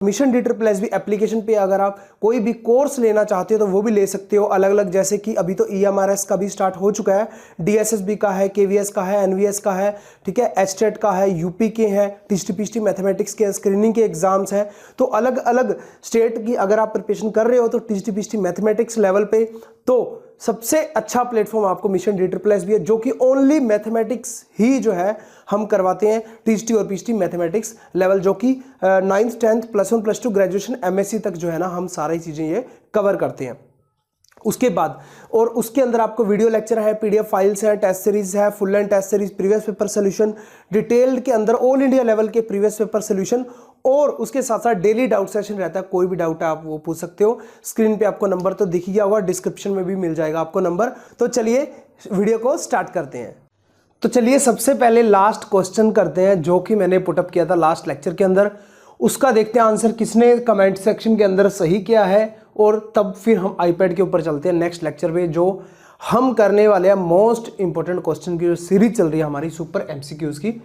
Mission DSSB application पे अगर आप कोई भी कोर्स लेना चाहते हो तो वो भी ले सकते हो अलग अलग, जैसे कि अभी तो EMRS का भी स्टार्ट हो चुका है, DSSB का है, KVS का है, NVS का है, ठीक है, HTET का है, यूपी के हैं, TST मैथमेटिक्स के स्क्रीनिंग के एग्जाम्स हैं। तो अलग अलग स्टेट की अगर आप प्रिपरेशन कर रहे हो तो TST मैथमेटिक्स लेवल पे तो सबसे अच्छा प्लेटफॉर्म आपको मिशन DSSB है, जो कि ओनली मैथमेटिक्स ही जो है हम करवाते हैं, TST और PST मैथमेटिक्स लेवल, जो कि 9th 10th +1 +2 ग्रेजुएशन MSc तक जो है ना हम सारी चीज़ें ये कवर करते हैं। उसके बाद और उसके अंदर आपको वीडियो लेक्चर है, PDF फाइल्स है, टेस्ट सीरीज है, full and test series, previous paper solution, detailed के अंदर ऑल इंडिया लेवल के प्रीवियस पेपर सोल्यूशन, और उसके साथ साथ डेली डाउट सेशन रहता है। कोई भी डाउट है आप वो पूछ सकते हो। स्क्रीन पे आपको नंबर तो दिख गया होगा, डिस्क्रिप्शन में भी मिल जाएगा आपको नंबर। तो चलिए वीडियो को स्टार्ट करते हैं। तो चलिए सबसे पहले लास्ट क्वेश्चन करते हैं जो कि मैंने पुटअप किया था लास्ट लेक्चर के अंदर, उसका देखते हैं आंसर किसने कमेंट सेक्शन के अंदर सही किया है, और तब फिर हम आईपैड के ऊपर चलते हैं नेक्स्ट लेक्चर पे, जो हम करने वाले हैं मोस्ट इंपॉर्टेंट क्वेश्चन की जो सीरीज चल रही है हमारी सुपर MCQs की।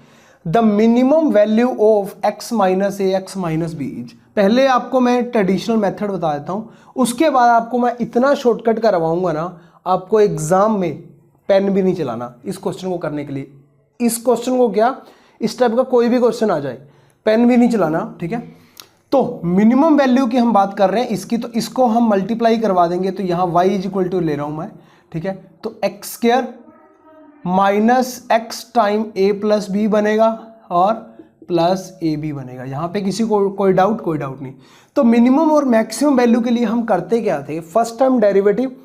The minimum value of x minus a x minus b is. पहले आपको मैं ट्रेडिशनल मेथड बता देता हूँ, उसके बाद आपको मैं इतना शॉर्टकट करवाऊंगा ना, आपको एग्जाम में पेन भी नहीं चलाना इस क्वेश्चन को करने के लिए। इस क्वेश्चन को क्या, इस टाइप का कोई भी क्वेश्चन आ जाए पेन भी नहीं चलाना, ठीक है। तो मिनिमम वैल्यू की हम बात कर रहे हैं इसकी, तो इसको हम मल्टीप्लाई करवा देंगे, तो यहाँ y इज इक्वल टू ले रहा हूँ मैं, ठीक है। तो x² minus x time a plus b बनेगा और प्लस ए बी बनेगा। यहाँ पे किसी को कोई डाउट नहीं। तो मिनिमम और मैक्सिमम वैल्यू के लिए हम करते क्या थे, फर्स्ट टाइम डेरिवेटिव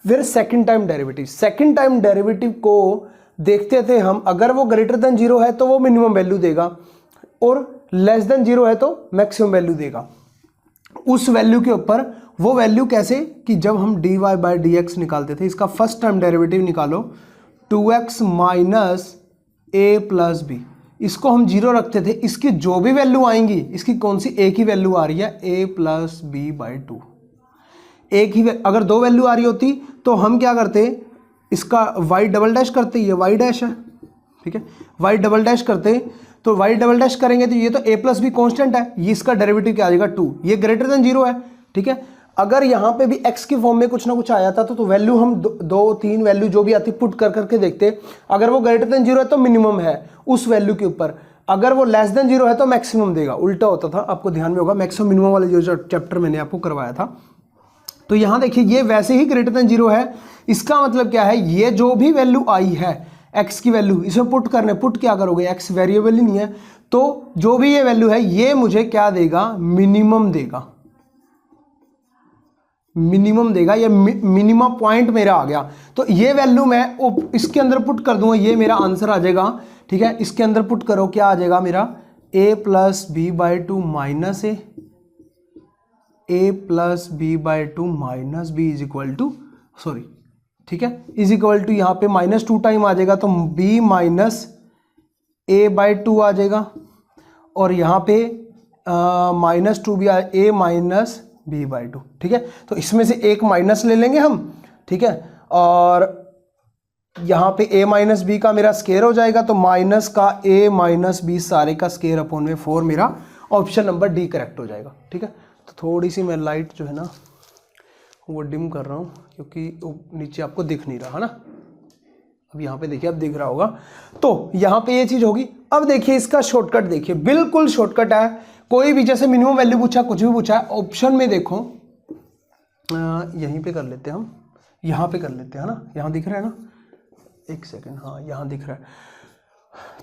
फिर second time derivative. Second time derivative को देखते थे हम, अगर वो ग्रेटर देन 0 है तो वो मिनिमम वैल्यू देगा, और लेस देन 0 है तो मैक्सिमम वैल्यू देगा। उस वैल्यू के ऊपर वो वैल्यू कैसे कि जब हम dy/dx निकालते थे, इसका फर्स्ट टाइम डेरिवेटिव निकालो 2x minus a plus B, इसको हम 0 रखते थे। इसकी जो भी वैल्यू आएंगी, इसकी कौन सी a की वैल्यू आ रही है, a प्लस बी बाई 2। एक ही अगर दो वैल्यू आ रही होती तो हम क्या करते, इसका y डबल डैश करते, ये y डैश है, ठीक है, y डबल डैश करते, तो y डबल डैश करेंगे तो ये तो a प्लस बी कॉन्स्टेंट है, ये इसका डेरिवेटिव क्या आ जाएगा 2, ये ग्रेटर देन 0 है, ठीक है। अगर यहाँ पे भी x की फॉर्म में कुछ ना कुछ आया था तो वैल्यू हम दो तीन वैल्यू जो भी आती पुट कर करके देखते, अगर वो ग्रेटर देन 0 है तो मिनिमम है उस वैल्यू के ऊपर, अगर वो लेस देन 0 है तो मैक्सिमम देगा। उल्टा होता था, आपको ध्यान में होगा, मैक्सिमम मिनिमम वाले जो चैप्टर मैंने आपको करवाया था। तो यहाँ देखिए ये वैसे ही ग्रेटर देन 0 है, इसका मतलब क्या है, ये जो भी वैल्यू आई है x की वैल्यू, इसमें पुट करने, पुट क्या करोगे, x वेरिएबल ही नहीं है, तो जो भी ये वैल्यू है ये मुझे क्या देगा, मिनिमम देगा, मिनिमम देगा, ये मिनिमम पॉइंट मेरा आ गया। तो ये वैल्यू मैं इसके अंदर पुट कर दूंगा, ये मेरा आंसर आ जाएगा, ठीक है। इसके अंदर पुट करो, क्या आ जाएगा मेरा, a plus b by 2 minus a plus b by 2 minus b is equal to, sorry, ठीक है, इज इक्वल टू यहाँ पे -2 टाइम आ जाएगा, तो b माइनस ए बाई 2 आ जाएगा, और यहाँ पे -2 भी आ, a माइनस बी बाई 2, ठीक है। तो इसमें से एक माइनस ले लेंगे हम, ठीक है, और यहाँ पे a माइनस बी का मेरा स्केयर हो जाएगा, तो माइनस का a माइनस बी सारे का स्केयर अपॉन में 4, मेरा ऑप्शन नंबर डी करेक्ट हो जाएगा, ठीक है। तो थोड़ी सी मैं लाइट जो है ना वो डिम कर रहा हूँ क्योंकि नीचे आपको दिख नहीं रहा है ना, अब यहाँ पे देखिए, अब दिख रहा होगा। तो यहाँ पे ये चीज़ होगी। अब देखिए इसका शॉर्टकट, देखिए बिल्कुल शॉर्टकट है, कोई भी जैसे मिनिमम वैल्यू पूछा, कुछ भी पूछा है, ऑप्शन में देखो, यहीं पे कर लेते हैं हम, यहाँ पे कर लेते हैं ना, यहाँ दिख रहा है ना, एक सेकेंड, हाँ यहाँ दिख रहा है।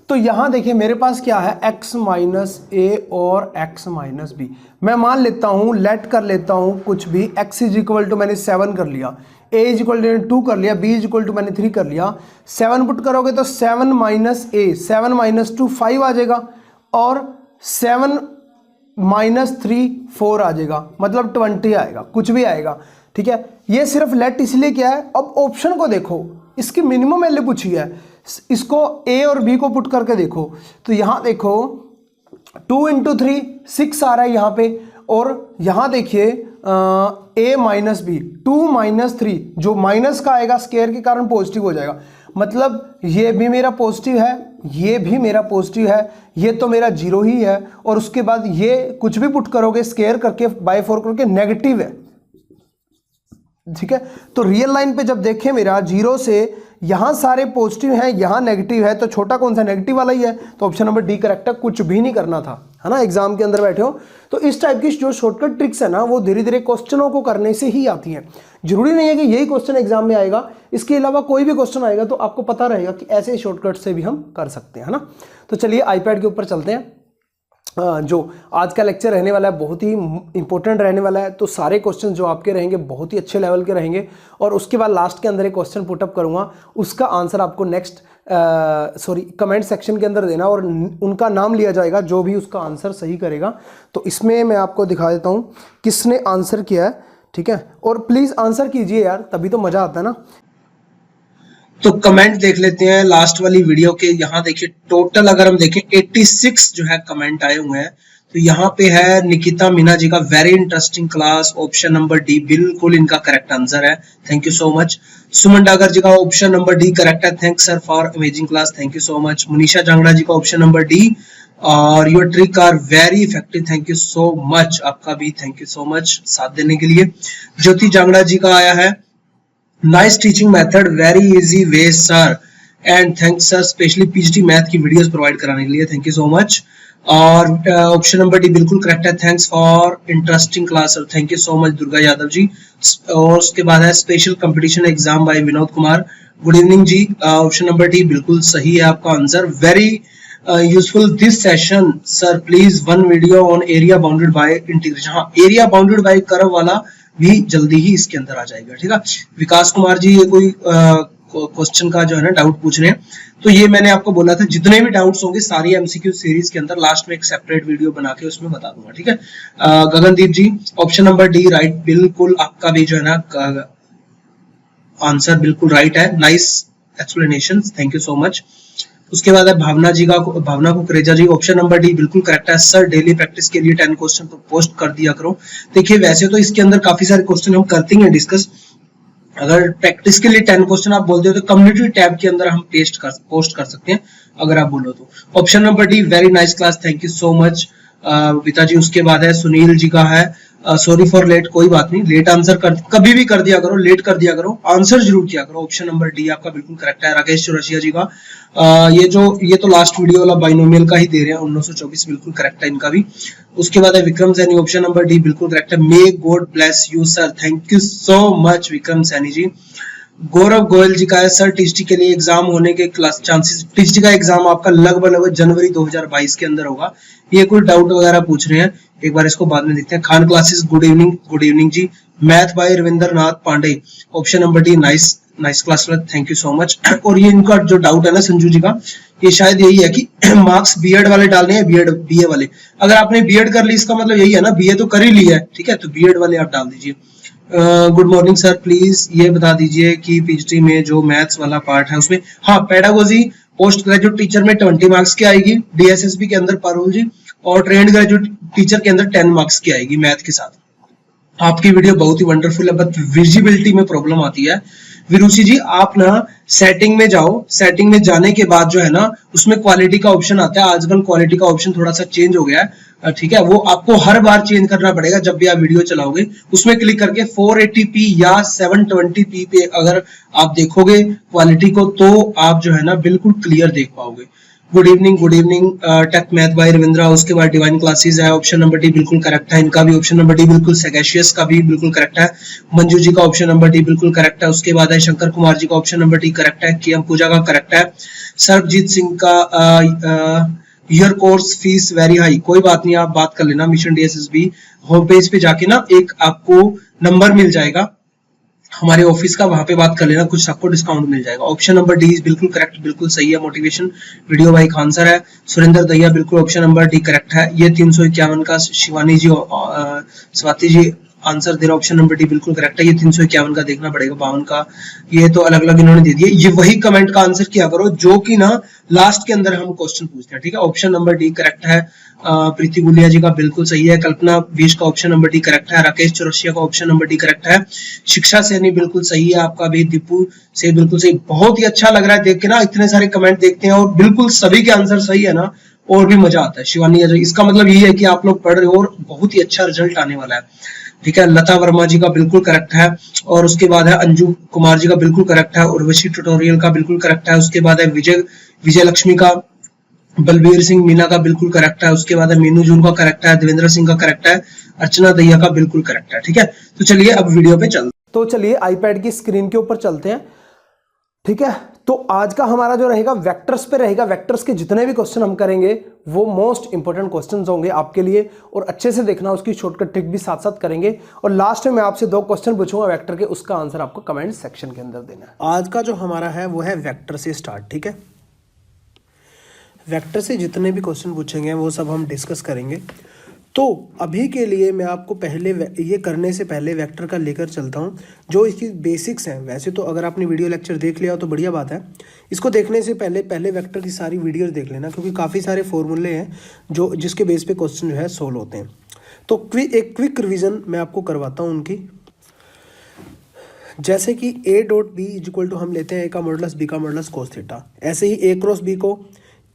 तो यहाँ देखिए मेरे पास क्या है, x माइनस ए और x माइनस बी, मैं मान लेता हूँ, लेट कर लेता हूँ कुछ भी, x इज इक्वल टू मैंने 7 कर लिया, a इज इक्वल टू 2 कर लिया, b इज इक्वल टू मैंने 3 कर लिया, 7 पुट करोगे तो 7 माइनस ए, 7 माइनस 2 5 आ जाएगा, और 7 माइनस 3 4 आ जाएगा, मतलब 20 आएगा, कुछ भी आएगा, ठीक है। ये सिर्फ लेट इसलिए क्या है। अब ऑप्शन को देखो, इसकी मिनिमम वैल्यू पूछी है, इसको a और b को पुट करके देखो, तो यहाँ देखो 2 × 3 6 आ रहा है यहाँ पे, और यहाँ देखिए a माइनस बी 2 माइनस 3, जो माइनस का आएगा स्केयर के कारण पॉजिटिव हो जाएगा, मतलब ये भी मेरा पॉजिटिव है, ये भी मेरा पॉजिटिव है, ये तो मेरा 0 ही है, और उसके बाद ये कुछ भी पुट करोगे स्केयर करके बाय 4 करके नेगेटिव है, ठीक है। तो रियल लाइन पे जब देखें मेरा 0 से यहां सारे पॉजिटिव हैं, यहां नेगेटिव है, तो छोटा कौन सा नेगेटिव वाला ही है, तो ऑप्शन नंबर डी करेक्ट है, कुछ भी नहीं करना था, है ना। एग्जाम के अंदर बैठे हो तो इस टाइप की जो शॉर्टकट ट्रिक्स है ना वो धीरे धीरे क्वेश्चनों को करने से ही आती हैं। जरूरी नहीं है कि यही क्वेश्चन एग्जाम में आएगा, इसके अलावा कोई भी क्वेश्चन आएगा तो आपको पता रहेगा कि ऐसे शॉर्टकट से भी हम कर सकते हैं, है ना। तो चलिए आईपैड के ऊपर चलते हैं। जो आज का लेक्चर रहने वाला है बहुत ही इंपॉर्टेंट रहने वाला है, तो सारे क्वेश्चन जो आपके रहेंगे बहुत ही अच्छे लेवल के रहेंगे, और उसके बाद लास्ट के अंदर एक क्वेश्चन पुटअप करूंगा, उसका आंसर आपको नेक्स्ट कमेंट सेक्शन के अंदर देना, और उनका नाम लिया जाएगा जो भी उसका आंसर सही करेगा। तो इसमें मैं आपको दिखा देता हूँ किसने आंसर किया है, ठीक है। और प्लीज़ आंसर कीजिए यार, तभी तो मज़ा आता है ना। तो कमेंट देख लेते हैं लास्ट वाली वीडियो के। यहाँ देखिए टोटल अगर हम देखें 86 जो है कमेंट आए हुए हैं। तो यहाँ पे है निकिता मीना जी का very interesting class, option number D बिल्कुल इनका करेक्ट आंसर है, thank you so much. Suman Dagar ji का ऑप्शन नंबर डी करेक्ट है, thanks sir for amazing class, thank you so much. Munisha Jangra ji का ऑप्शन नंबर डी, और your trick are very effective, thank you so much, आपका भी thank you so much साथ देने के लिए। ज्योति जांगड़ा जी का आया है nice teaching method, very easy way sir, and thanks sir specially PhD math की वीडियोस प्रोवाइड कराने के लिए, थैंक यू सो मच। और ऑप्शन नंबर डी बिल्कुल करेक्ट है, thanks for interesting class sir, thank you so much Durga Yadav ji. और उसके बाद है special competition exam by Vinod Kumar, good evening ji, option number D बिल्कुल सही है आपका answer, very useful this session sir, please one video on area bounded by integration. हाँ, area bounded by curve वाला भी जल्दी ही इसके अंदर आ जाएगा, ठीक है। विकास कुमार जी ये कोई क्वेश्चन का जो है ना डाउट पूछ रहे हैं, तो ये मैंने आपको बोला था जितने भी डाउट्स होंगे सारी एमसीक्यू सीरीज के अंदर लास्ट में एक सेपरेट वीडियो बना के उसमें बता दूंगा, ठीक है। गगनदीप जी ऑप्शन नंबर डी राइट, बिल्कुल आपका भी जो है ना आंसर बिल्कुल राइट है, nice explanation, thank you so much. उसके बाद है भावना जी का, भावना कुकरेजा जी ऑप्शन नंबर डी बिल्कुल करेक्ट है सर, डेली प्रैक्टिस के लिए 10 क्वेश्चन पोस्ट कर दिया करो। देखिए वैसे तो इसके अंदर काफी सारे क्वेश्चन हम करते हैं डिस्कस, अगर प्रैक्टिस के लिए 10 क्वेश्चन आप बोलते हो तो कम्युनिटी टैब के अंदर हम पोस्ट कर सकते हैं अगर आप बोलो तो। Option number D very nice class, thank you so much पिता जी। उसके बाद है सुनील जी का है सॉरी फॉर लेट, कोई बात नहीं, लेट आंसर कभी भी कर दिया करो, लेट कर दिया करो, आंसर जरूर किया करो। ऑप्शन नंबर डी आपका बिल्कुल करेक्ट है। राकेश चौरसिया जी का ये तो लास्ट वीडियो वाला बाइनोमियल का ही दे रहे हैं, 1924 बिल्कुल करेक्ट है इनका भी। उसके बाद है Vikram Saini, option number D बिल्कुल करेक्ट है, may God bless you sir, thank you so much Vikram Saini ji. Gaurav Goyal ji का है सर टीचटी के लिए एग्जाम होने के क्लास चांसेस, टीचटी का एग्जाम आपका लगभग जनवरी 2022 के अंदर होगा। ये कोई डाउट वगैरह पूछ रहे हैं, एक बार इसको बाद में देखते हैं। खान क्लासेस गुड इवनिंग जी। Math by Ravindranath Pandey, option number D nice class, thank you so much. और ये इनका जो डाउट है ना संजू जी का, ये शायद यही है कि मार्क्स बीएड वाले डालने हैं, बीए वाले। अगर आपने बीएड कर ली इसका मतलब यही है ना, बीए तो कर ही ली है, ठीक है, तो बीएड वाले आप डाल दीजिए। गुड मॉर्निंग सर, प्लीज ये बता दीजिए कि पीएचडी में जो मैथ्स वाला पार्ट है उसमें, हाँ पेडागोजी पोस्ट ग्रेजुएट टीचर में 20 मार्क्स की आएगी, डीएसएसबी के अंदर पारुल जी, और ट्रेंड ग्रेजुएट टीचर के अंदर 10 मार्क्स की आएगी मैथ के साथ। आपकी वीडियो बहुत ही वंडरफुल है, बट विजिबिलिटी में प्रॉब्लम आती है। विरुषि जी आप ना सेटिंग में जाओ, सेटिंग में जाने के बाद जो है ना उसमें क्वालिटी का ऑप्शन आता है, आजकल क्वालिटी का ऑप्शन थोड़ा सा चेंज हो गया है, ठीक है, वो आपको हर बार चेंज करना पड़ेगा जब भी आप वीडियो चलाओगे। उसमें क्लिक करके 480p या 720p पे अगर आप देखोगे क्वालिटी को तो आप जो है ना बिल्कुल क्लियर देख पाओगे। Good evening tech math by Ravindra. उसके बाद डिवाइन क्लासेस है, ऑप्शन नंबर डी बिल्कुल करेक्ट है, इनका भी ऑप्शन नंबर डी बिल्कुल, सैगेशियस का भी बिल्कुल करेक्ट है, मंजू जी का ऑप्शन नंबर डी बिल्कुल करेक्ट है। उसके बाद है शंकर कुमार जी का ऑप्शन नंबर डी करेक्ट है, केएम पूजा का करेक्ट है, सरबजीत सिंह का your course fees very high, कोई बात नहीं आप बात कर लेना, मिशन डीएसएसबी होम पेज पे जाके ना एक आपको नंबर मिल जाएगा हमारे ऑफिस का, वहां पे बात कर लेना, कुछ आपको डिस्काउंट मिल जाएगा। ऑप्शन नंबर डी बिल्कुल करेक्ट, बिल्कुल सही है, motivation video by Khan sir है। सुरेंद्र दैया बिल्कुल ऑप्शन नंबर डी करेक्ट है। ये 351 का शिवानी जी स्वाति जी आंसर दे रहा ऑप्शन नंबर डी बिल्कुल करेक्ट है। ये 351 का देखना पड़ेगा, 52 का, ये तो अलग अलग इन्होंने दे दिए। ये वही कमेंट का आंसर किया करो जो कि ना लास्ट के अंदर हम क्वेश्चन पूछते हैं, ठीक है। ऑप्शन नंबर डी करेक्ट है। प्रीति गुलिया जी का बिल्कुल सही है। कल्पना 20 का ऑप्शन नंबर डी करेक्ट है। राकेश चौरसिया का ऑप्शन नंबर डी करेक्ट है। शिक्षा सैनी बिल्कुल सही है आपका भी। दीपू से बिल्कुल सही। बहुत ही अच्छा लग रहा है देख के ना, इतने सारे कमेंट देखते हैं और बिल्कुल सभी के आंसर सही है ना, और भी मजा आता है। शिवानी अजय, इसका मतलब ये है कि आप लोग पढ़ रहे हो और बहुत ही अच्छा रिजल्ट आने वाला है, ठीक है। लता वर्मा जी का बिल्कुल करेक्ट है। और उसके बाद है अंजू कुमार जी का बिल्कुल करेक्ट है। उर्वशी ट्यूटोरियल का बिल्कुल करेक्ट है। उसके बाद है विजय लक्ष्मी का, बलबीर सिंह मीना का बिल्कुल करेक्ट है। उसके बाद है मीनू जून का करेक्ट है। देवेंद्र सिंह का करेक्ट है। अर्चना दैया का बिल्कुल करेक्ट है, ठीक है। तो चलिए अब वीडियो पे चलते हैं। तो चलिए आईपैड की स्क्रीन के ऊपर चलते हैं, ठीक है। तो आज का हमारा जो रहेगा वेक्टर्स पे रहेगा। वेक्टर्स के जितने भी क्वेश्चन हम करेंगे वो मोस्ट इंपॉर्टेंट क्वेश्चंस होंगे आपके लिए, और अच्छे से देखना, उसकी शॉर्टकट ट्रिक भी साथ साथ करेंगे। और लास्ट में मैं आपसे 2 क्वेश्चन पूछूंगा वेक्टर के, उसका आंसर आपको कमेंट सेक्शन के अंदर देना है। आज का जो हमारा है वो है वेक्टर से स्टार्ट, ठीक है। वेक्टर से जितने भी क्वेश्चन पूछेंगे वो सब हम डिस्कस करेंगे। तो अभी के लिए मैं आपको पहले ये करने से पहले वेक्टर का लेकर चलता हूँ, जो इसकी बेसिक्स हैं। वैसे तो अगर आपने वीडियो लेक्चर देख लिया हो तो बढ़िया बात है। इसको देखने से पहले वेक्टर की सारी वीडियोस देख लेना, क्योंकि काफ़ी सारे फॉर्मूले हैं जो जिसके बेस पे क्वेश्चन जो है सोल्व होते हैं। तो एक क्विक रिविज़न मैं आपको करवाता हूँ उनकी। जैसे कि a dot b is equal to हम लेते हैं a का मॉडुलस b का मॉडुलस कोस थीटा, ऐसे ही a क्रॉस b को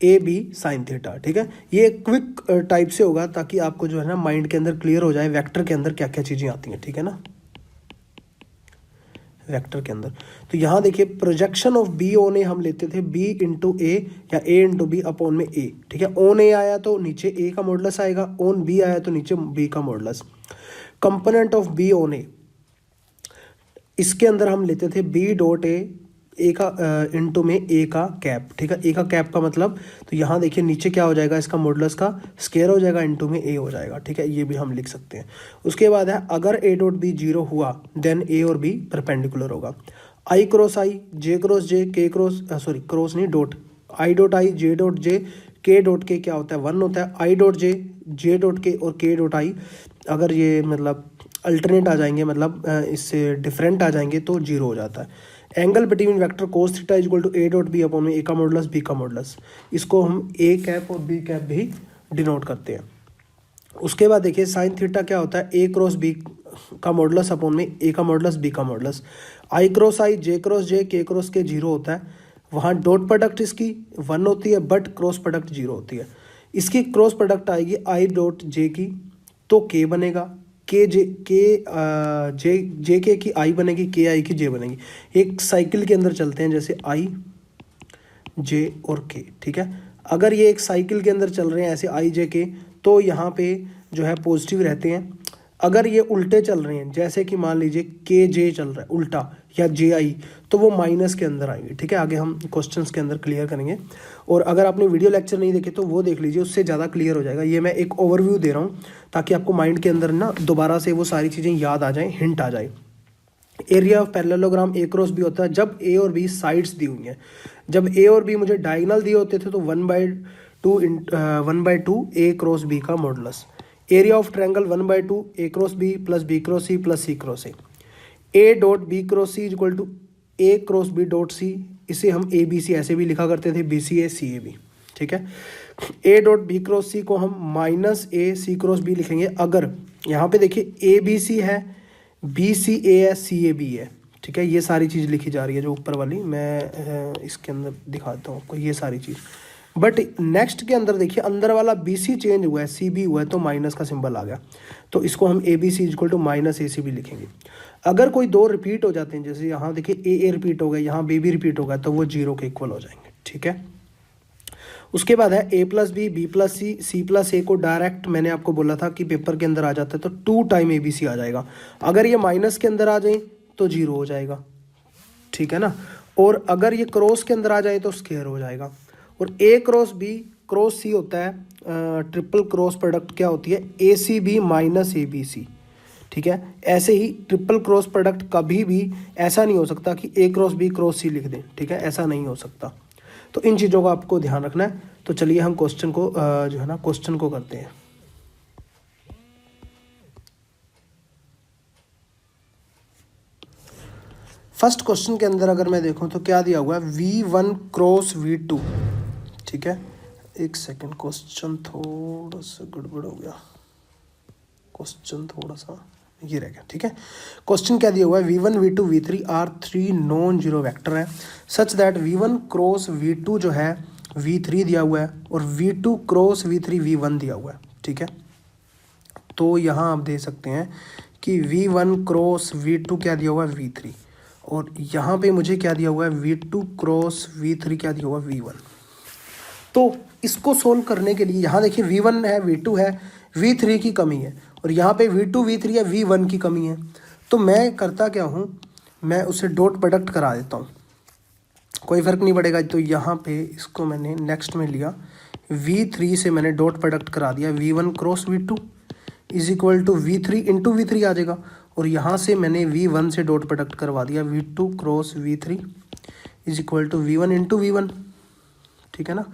ए बी साइन थीटा, ठीक है। ये क्विक टाइप से होगा ताकि आपको जो है ना माइंड के अंदर क्लियर हो जाए वेक्टर के अंदर क्या क्या चीज़ें आती हैं, ठीक है ना। वेक्टर के अंदर तो यहाँ देखिए प्रोजेक्शन ऑफ बी ऑन ए हम लेते थे बी इंटू ए या ए इंटू बी अपॉन में ए, ठीक है। ऑन ए आया तो नीचे ए का मॉडुलस आएगा, ऑन बी आया तो नीचे बी का modulus. Component of B on A, इसके अंदर हम लेते थे बी डॉट ए का इंटू में ए का कैप, ठीक है। ए का कैप का मतलब, तो यहाँ देखिए नीचे क्या हो जाएगा, इसका मॉडुलस का स्क्वायर हो जाएगा, इंटू में ए हो जाएगा, ठीक है। ये भी हम लिख सकते हैं। उसके बाद है अगर ए डॉट बी 0 हुआ देन ए और बी परपेंडिकुलर होगा। आई क्रॉस आई, जे क्रॉस जे, के क्रॉस क्रॉस नहीं dot, I dot I, J dot J, के डॉट के क्या होता है 1 होता है। आई डॉट जे, जे डॉट के और के डॉट आई अगर ये मतलब अल्टरनेट आ जाएंगे, मतलब इससे डिफरेंट आ जाएंगे तो 0 हो जाता है। Angle between vector cos theta is equal to a dot b upon में ए का मॉडुलस बी का मॉडुलस, इसको हम ए कैप और बी कैप भी डिनोट करते हैं। उसके बाद देखिए साइन थीटा क्या होता है, ए क्रॉस बी का मॉडुलस अपॉन में ए का मॉडुलस बी का मॉडुलस। आई क्रॉस आई, जे क्रॉस जे, के क्रॉस के 0 होता है। वहाँ डॉट प्रोडक्ट इसकी 1 होती है बट क्रॉस प्रोडक्ट 0 होती है। इसकी क्रॉस प्रोडक्ट आएगी आई डॉट जे की तो के बनेगा, के जे के की आई बनेगी, के आई की जे बनेगी। एक साइकिल के अंदर चलते हैं जैसे आई जे और के, ठीक है। अगर ये एक साइकिल के अंदर चल रहे हैं ऐसे आई जे के, तो यहाँ पे जो है पॉजिटिव रहते हैं। अगर ये उल्टे चल रहे हैं जैसे कि मान लीजिए के जे चल रहा है उल्टा या जे आई, तो वो माइनस के अंदर आएंगे, ठीक है। आगे हम क्वेश्चंस के अंदर क्लियर करेंगे। और अगर आपने वीडियो लेक्चर नहीं देखे तो वो देख लीजिए, उससे ज़्यादा क्लियर हो जाएगा। ये मैं एक ओवरव्यू दे रहा हूँ ताकि आपको माइंड के अंदर ना दोबारा से वो सारी चीज़ें याद आ जाएँ, हिंट आ जाए। Area of parallelogram a cross b होता है जब ए और बी साइड्स दी हुई हैं। जब ए और बी मुझे डायगोनल दिए होते थे तो 1/2 ए क्रॉस बी का modulus. Area of triangle 1/2 a cross b plus b cross c plus c cross a dot B cross c is equal to a cross b dot c. इसे हम a B C ऐसे भी लिखा करते थे, B C A C A B, ठीक है। A dot B cross सी को हम minus a C cross B लिखेंगे अगर यहाँ पे देखिए ए बी सी है, बी सी ए है, सी ए बी है, ठीक है। ये सारी चीज़ लिखी जा रही है जो ऊपर वाली, मैं इसके अंदर दिखाता हूँ आपको ये सारी चीज़। बट नेक्स्ट के अंदर देखिए अंदर वाला बी सी चेंज हुआ है, सी बी हुआ है, तो माइनस का सिंबल आ गया, तो इसको हम a B c equal to minus a C b लिखेंगे। अगर कोई 2 रिपीट हो जाते हैं, जैसे यहाँ देखिए ए रिपीट हो गया, यहाँ बी भी रिपीट होगा, तो वो 0 के इक्वल हो जाएंगे, ठीक है। उसके बाद है ए प्लस बी प्लस सी, सी प्लस ए को डायरेक्ट मैंने आपको बोला था कि पेपर के अंदर आ जाता है तो 2 टाइम ए बी सी आ जाएगा। अगर ये माइनस के अंदर आ जाए तो 0 हो जाएगा, ठीक है ना। और अगर ये क्रॉस के अंदर आ जाए तो स्क्वायर हो जाएगा। और A cross B cross C होता है, ट्रिपल क्रॉस प्रोडक्ट क्या होती है, A C B minus A B C, ठीक है। ऐसे ही ट्रिपल क्रॉस प्रोडक्ट कभी भी ऐसा नहीं हो सकता कि ए क्रॉस बी क्रॉस सी लिख दें, ठीक है, ऐसा नहीं हो सकता। तो इन चीज़ों का आपको ध्यान रखना है। तो चलिए हम क्वेश्चन को जो है ना क्वेश्चन को करते हैं। फर्स्ट क्वेश्चन के अंदर अगर मैं देखूं तो क्या दिया हुआ है, V1 क्रॉस V2, ठीक है। एक सेकंड, क्वेश्चन थोड़ा सा गड़बड़ हो गया, क्वेश्चन थोड़ा सा ये रह गया, ठीक है। क्वेश्चन क्या दिया हुआ है, V1 V2 V3 are 3 non zero vector है such that V1 cross V2 जो है V3 दिया हुआ है और V2 क्रॉस V3 V1 दिया हुआ है, ठीक है। तो यहाँ आप दे सकते हैं कि V1 क्रॉस V2 क्या दिया हुआ है, V3, और यहाँ पे मुझे क्या दिया हुआ है, V2 क्रॉस V3 क्या दिया हुआ है, V1। तो इसको सोल्व करने के लिए यहाँ देखिए V1 है, V2 है, V3 की कमी है, और यहाँ पे V2 V3 है, V1 की कमी है। तो मैं करता क्या हूँ, मैं उसे डॉट प्रोडक्ट करा देता हूँ, कोई फ़र्क नहीं पड़ेगा। तो यहाँ पे इसको मैंने नेक्स्ट में लिया, V3 से मैंने डॉट प्रोडक्ट करा दिया, V1 cross V2 is equal to V3 into V3 आ जाएगा, और यहाँ से मैंने V1 से डॉट प्रोडक्ट करवा दिया, V2 cross V3 is equal to V1 into V1, ठीक है ना।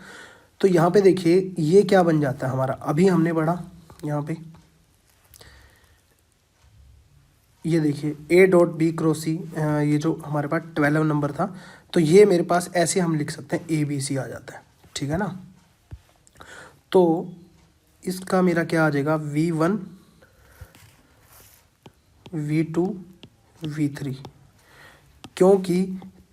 तो यहाँ पे देखिए ये क्या बन जाता है हमारा, अभी हमने पढ़ा यहाँ पे, ये देखिए A डॉट बी क्रॉस सी, ये जो हमारे पास 12 नंबर था, तो ये मेरे पास ऐसे हम लिख सकते हैं ABC आ जाता है, ठीक है ना। तो इसका मेरा क्या आ जाएगा, V1 V2 V3, क्योंकि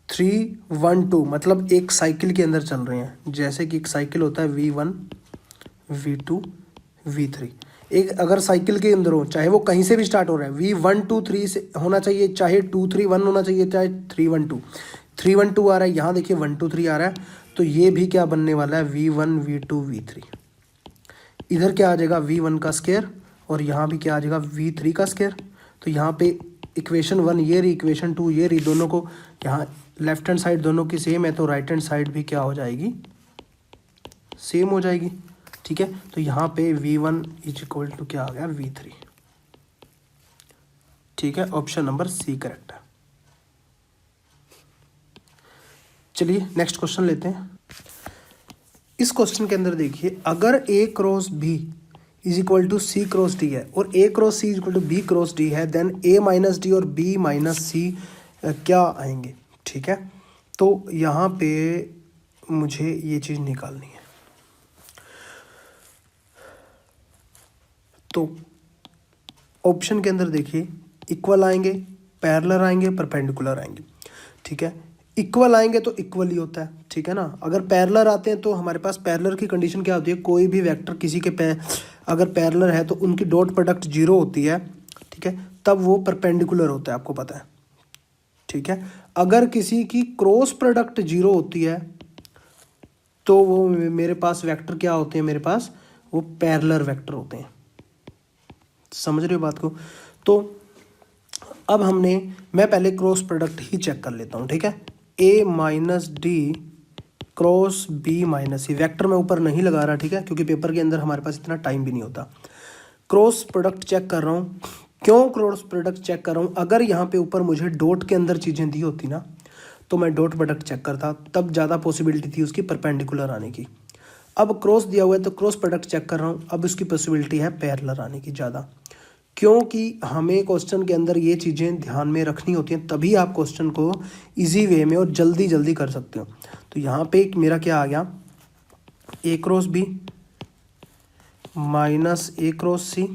3 1 2 मतलब एक साइकिल के अंदर चल रहे हैं, जैसे कि एक साइकिल होता है V1 V2 V3। एक अगर साइकिल के अंदर हो, चाहे वो कहीं से भी स्टार्ट हो रहा है, V1 2 3 से होना चाहिए, चाहे 2 3 1 होना चाहिए, चाहे 3 1 2 3 1 2 आ रहा है, यहाँ देखिए 1 2 3 आ रहा है, तो ये भी क्या बनने वाला है, V1 V2 V3। इधर क्या आ जाएगा, V1 का स्क्वायर, और यहाँ भी क्या आ जाएगा, V3 का स्क्वायर। तो यहाँ पे इक्वेशन 1 ये रही, इक्वेशन 2 ये रही, दोनों को यहाँ लेफ्ट हैंड साइड दोनों की सेम है, तो राइट हैंड साइड भी क्या हो जाएगी, सेम हो जाएगी, ठीक है। तो यहाँ पे V1 इज इक्वल टू क्या आ गया, V3, ठीक है। ऑप्शन नंबर सी करेक्ट है। चलिए नेक्स्ट क्वेश्चन लेते हैं। इस क्वेश्चन के अंदर देखिए, अगर A cross B is equal to C cross D है और A cross C is equal to B cross D है, देन A माइनस डी और B माइनस C क्या आएंगे, ठीक है। तो यहाँ पे मुझे ये चीज़ निकालनी है। तो ऑप्शन के अंदर देखिए, इक्वल आएंगे, पैरेलल आएंगे, परपेंडिकुलर आएंगे, ठीक है। इक्वल आएंगे तो इक्वल ही होता है, ठीक है ना। अगर पैरेलल आते हैं तो हमारे पास पैरेलल की कंडीशन क्या होती है, कोई भी वेक्टर किसी के अगर पैरेलल है तो उनकी डॉट प्रोडक्ट 0 होती है, ठीक है, तब वो परपेंडिकुलर होता है, आपको पता है, ठीक है। अगर किसी की क्रॉस प्रोडक्ट 0 होती है तो वो मेरे पास वेक्टर क्या होते हैं, मेरे पास वो पैरेलल वेक्टर होते हैं, समझ रहे हो बात को। तो अब मैं पहले क्रॉस प्रोडक्ट ही चेक कर लेता हूँ, ठीक है। A minus D cross B minus C, vector मैं ऊपर नहीं लगा रहा, ठीक है, क्योंकि पेपर के अंदर हमारे पास इतना टाइम भी नहीं होता। क्रॉस प्रोडक्ट चेक कर रहा हूँ, क्यों क्रॉस प्रोडक्ट चेक कर रहा हूँ, अगर यहाँ पे ऊपर मुझे डॉट के अंदर चीज़ें दी होती ना, तो मैं डॉट प्रोडक्ट चेक करता, तब ज़्यादा पॉसिबिलिटी थी उसकी परपेंडिकुलर आने की। अब क्रॉस दिया हुआ है तो क्रॉस प्रोडक्ट चेक कर रहा हूँ, अब उसकी पॉसिबिलिटी है पैरेलल आने की ज़्यादा, क्योंकि हमें क्वेश्चन के अंदर ये चीज़ें ध्यान में रखनी होती हैं, तभी आप क्वेश्चन को इजी वे में और जल्दी जल्दी कर सकते हो। तो यहाँ पे मेरा क्या आ गया, A cross B minus A cross C,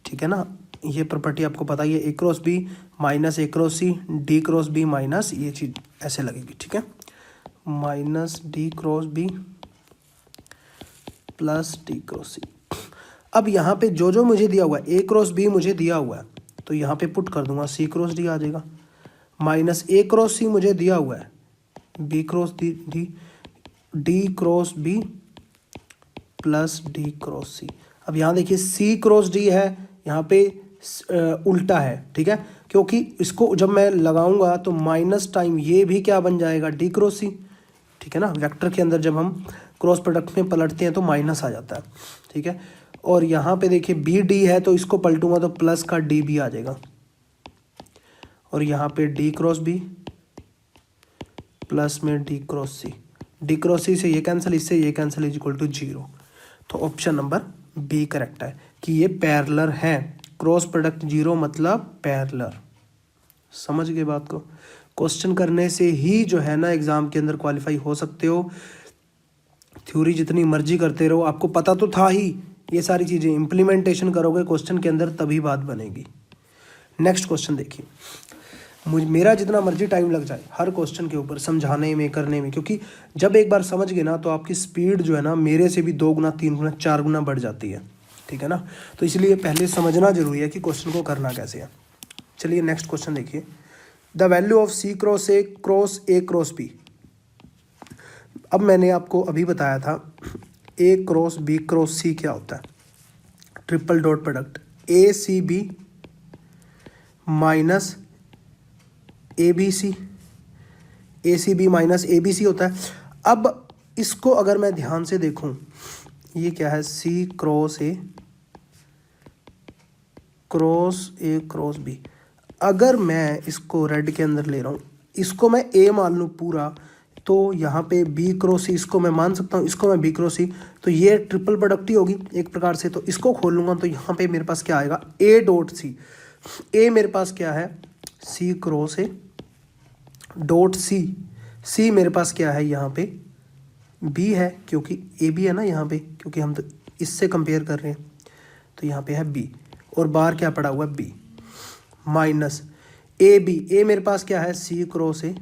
ठीक है ना। ये प्रॉपर्टी आपको पता ही है, A cross B minus A cross C, D cross B minus, ये चीज़ ऐसे लगेगी, ठीक है, minus D cross B plus D cross C। अब यहाँ पे जो जो मुझे दिया हुआ है, A क्रॉस B मुझे दिया हुआ है, तो यहाँ पे पुट कर दूंगा, C क्रॉस D आ जाएगा, माइनस A क्रॉस C मुझे दिया हुआ है, B cross D cross B plus D cross C। अब यहाँ देखिए C क्रॉस D है, यहाँ पे उल्टा है, ठीक है, क्योंकि इसको जब मैं लगाऊंगा तो माइनस टाइम ये भी क्या बन जाएगा, D क्रॉस C, ठीक है ना। वेक्टर के अंदर जब हम क्रॉस प्रोडक्ट में पलटते हैं तो माइनस आ जाता है, ठीक है। और यहाँ पे देखिए बी डी है, तो इसको पलटूंगा तो प्लस का डी भी आ जाएगा, और यहाँ पे डी क्रॉस बी प्लस में डी क्रॉस सी, डी क्रॉस सी से ये कैंसिल, इससे ये कैंसिल, इज इक्वल टू 0। तो ऑप्शन नंबर बी करेक्ट है कि ये पैरेलल है, क्रॉस प्रोडक्ट 0 मतलब पैरेलल, समझ गए बात को। क्वेश्चन करने से ही जो है ना एग्ज़ाम के अंदर क्वालिफाई हो सकते हो। थ्योरी जितनी मर्जी करते रहो, आपको पता तो था ही ये सारी चीज़ें, इम्प्लीमेंटेशन करोगे क्वेश्चन के अंदर तभी बात बनेगी। नेक्स्ट क्वेश्चन देखिए, मेरा जितना मर्जी टाइम लग जाए हर क्वेश्चन के ऊपर समझाने में, करने में, क्योंकि जब एक बार समझ गए ना तो आपकी स्पीड जो है ना मेरे से भी 2 गुना 3 गुना 4 गुना बढ़ जाती है, ठीक है ना। तो इसलिए पहले समझना जरूरी है कि क्वेश्चन को करना कैसे है। चलिए नेक्स्ट क्वेश्चन देखिए, the value of C cross A cross B। अब मैंने आपको अभी बताया था A cross B cross C क्या होता है, triple dot product ACB minus ABC, ACB minus ABC होता है। अब इसको अगर मैं ध्यान से देखूं, ये क्या है, C cross A cross B। अगर मैं इसको रेड के अंदर ले रहा हूँ, इसको मैं A मान लूँ पूरा, तो यहाँ पे B क्रॉस C इसको मैं मान सकता हूँ, इसको मैं B क्रॉस C, तो ये ट्रिपल प्रोडक्ट ही होगी एक प्रकार से। तो इसको खोल लूँगा तो यहाँ पे मेरे पास क्या आएगा, A डॉट C। A मेरे पास क्या है, C cross A dot C मेरे पास क्या है यहाँ पे, B है, क्योंकि AB है ना यहाँ पे, क्योंकि हम तो इससे कंपेयर कर रहे हैं, तो यहाँ पे है B और बाहर क्या पड़ा हुआ है B माइनस AB। A मेरे पास क्या है, C क्रॉस A,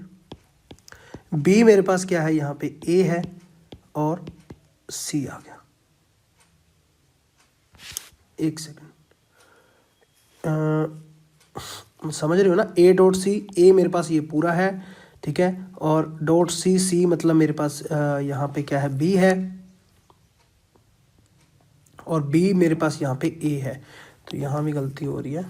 B मेरे पास क्या है यहाँ पे A है और C आ गया। एक सेकंड, समझ रहे हो ना, A डॉट C, A मेरे पास ये पूरा है, ठीक है, और डॉट C मतलब मेरे पास यहाँ पे क्या है, B है, और B मेरे पास यहाँ पे A है। तो यहाँ भी गलती हो रही है,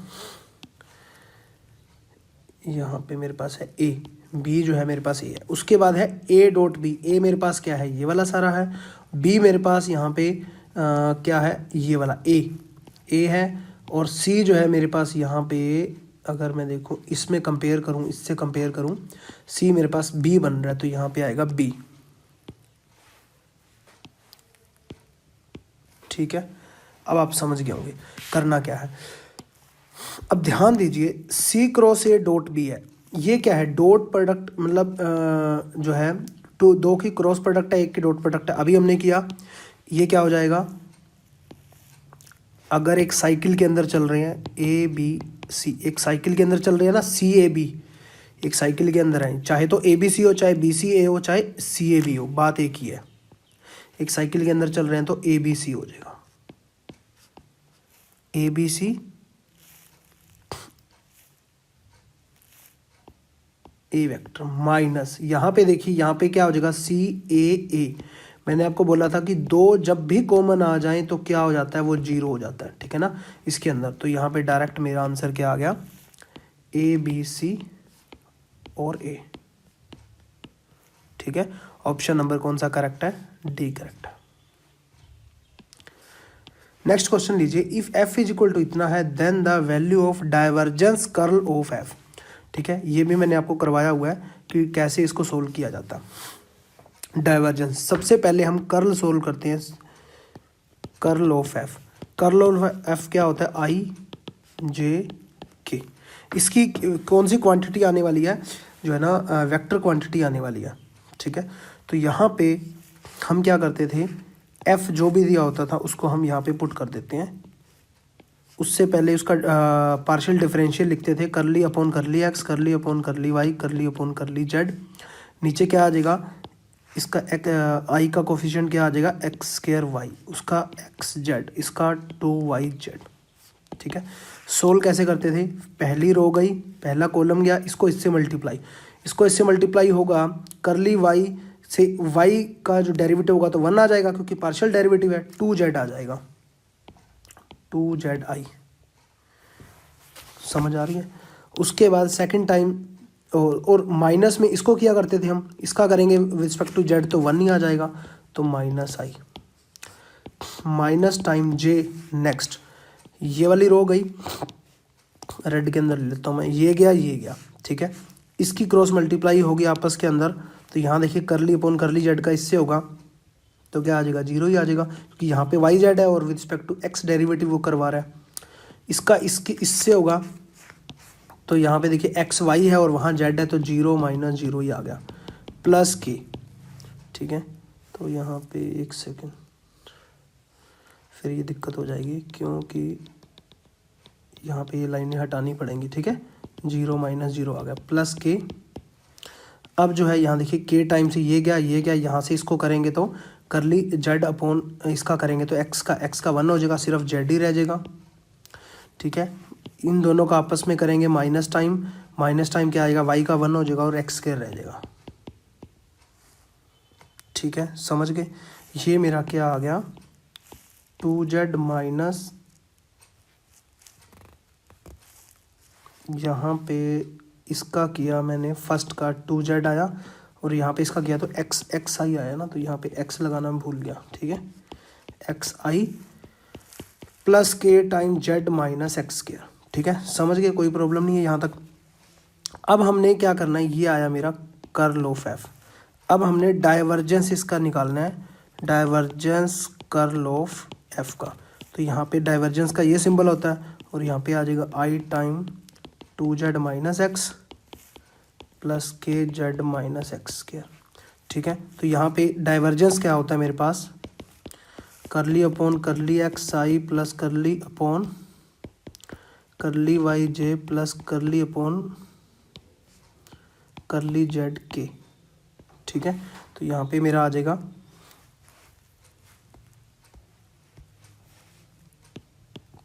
यहाँ पे मेरे पास है A, B जो है मेरे पास A है। उसके बाद है A डॉट B, A मेरे पास क्या है, ये वाला सारा है, B मेरे पास यहाँ पे क्या है, ये वाला A है, और C जो है मेरे पास यहाँ पे, अगर मैं देखूँ इसमें कंपेयर करूँ, इससे कंपेयर करूँ, C मेरे पास B बन रहा है, तो यहाँ पे आएगा B, ठीक है। अब आप समझ गए होंगे करना क्या है। अब ध्यान दीजिए, C cross A dot B है, ये क्या है, डॉट प्रोडक्ट, मतलब जो है दो की क्रॉस प्रोडक्ट है, एक की डॉट प्रोडक्ट है। अभी हमने किया, ये क्या हो जाएगा, अगर एक साइकिल के अंदर चल रहे हैं ABC, एक साइकिल के अंदर चल रहे हैं ना CAB, एक साइकिल के अंदर है, चाहे तो ABC हो, चाहे BCA हो, चाहे CAB हो, बात एक ही है। एक साइकिल के अंदर चल रहे हैं तो ABC हो जाएगा, ABC A वेक्टर माइनस, यहाँ पे देखिए, यहाँ पे क्या हो जाएगा, CAA। मैंने आपको बोला था कि 2 जब भी कॉमन आ जाएं तो क्या हो जाता है, वो 0 हो जाता है, ठीक है ना, इसके अंदर। तो यहाँ पे डायरेक्ट मेरा आंसर क्या आ गया, ABC और A, ठीक है। ऑप्शन नंबर कौन सा करेक्ट है, D करेक्ट है। नेक्स्ट क्वेश्चन लीजिए, if F is equal to इतना है, then the value of divergence curl of F, ठीक है। ये भी मैंने आपको करवाया हुआ है कि कैसे इसको सोल्व किया जाता है। डाइवर्जेंस, सबसे पहले हम कर्ल सोल्व करते हैं, curl of F। Curl of F क्या होता है, IJK। इसकी कौन सी क्वांटिटी आने वाली है, जो है ना वेक्टर क्वांटिटी आने वाली है, ठीक है। तो यहाँ पे हम क्या करते थे, F जो भी दिया होता था उसको हम यहाँ पे पुट कर देते हैं। उससे पहले उसका पार्शियल डिफरेंशियल लिखते थे, करली अपॉन करली एक्स, करली अपॉन करली वाई, करली अपॉन करली जेड। नीचे क्या आ जाएगा, इसका आई का कोफिशिएंट क्या आ जाएगा, एक्स स्क्वायर वाई, उसका एक्स जेड, इसका 2YZ, ठीक है। सोल्व कैसे करते थे, पहली रो गई, पहला कॉलम गया, इसको इससे मल्टीप्लाई, इसको इससे मल्टीप्लाई होगा, करली वाई से वाई का जो डेरिवेटिव होगा तो 1 आ जाएगा, क्योंकि पार्शियल डेरिवेटिव है, 2Z आ जाएगा, 2ZI। समझ आ रही है। उसके बाद सेकंड टाइम और माइनस में इसको किया करते थे हम, इसका करेंगे विद रिस्पेक्ट टू जेड तो 1 ही आ जाएगा, तो -I minus time J। Next ये वाली रो गई, रेड के अंदर ले लेता हूँ मैं, ये गया, ठीक है। इसकी क्रॉस मल्टीप्लाई होगी आपस के अंदर, तो यहाँ देखिए करली अपॉन करली जेड का इससे होगा तो क्या आ जाएगा, 0 ही आ जाएगा, क्योंकि यहाँ पे YZ है और with respect to x derivative वो करवा रहा है। इसका इससे होगा तो यहाँ पे देखिए एक्स वाई है और वहाँ जेड है, तो 0 - 0 ही आ गया, प्लस के। ठीक है, तो यहाँ पे एक सेकेंड, फिर ये दिक्कत हो जाएगी क्योंकि यहाँ पे ये लाइनें हटानी पड़ेंगी। ठीक है, 0 - 0 आ गया, प्लस के। अब जो है यहाँ देखिए के टाइम से ये गया, यहाँ से इसको करेंगे तो करली जेड अपॉन इसका करेंगे तो एक्स का 1 हो जाएगा, सिर्फ जेड ही रह जाएगा। ठीक है, इन दोनों का आपस में करेंगे माइनस टाइम क्या आएगा, वाई का 1 हो जाएगा और एक्स स्क्वायर रह जाएगा। ठीक है, समझ गए। ये मेरा क्या आ गया, 2z माइनस, यहाँ पे इसका किया मैंने फर्स्ट का 2z आया और यहाँ पे इसका किया तो एक्स आई आया ना, तो यहाँ पे x लगाना मैं भूल गया। ठीक है, एक्स आई प्लस के time Z minus X square. ठीक है, समझ गए, कोई प्रॉब्लम नहीं है यहाँ तक। अब हमने क्या करना है, ये आया मेरा कर्ल ऑफ एफ। अब हमने डाइवर्जेंस इसका निकालना है, डाइवर्जेंस कर्ल ऑफ एफ का। तो यहाँ पे डाइवर्जेंस का ये सिंबल होता है और यहाँ पे आ जाएगा I time 2z minus X plus K Z minus X square. ठीक है, तो यहाँ पे डाइवर्जेंस क्या होता है मेरे पास, curly upon curly X I plus curly upon curly Y J plus curly upon curly Z K. ठीक है, तो यहाँ पे मेरा आ जाएगा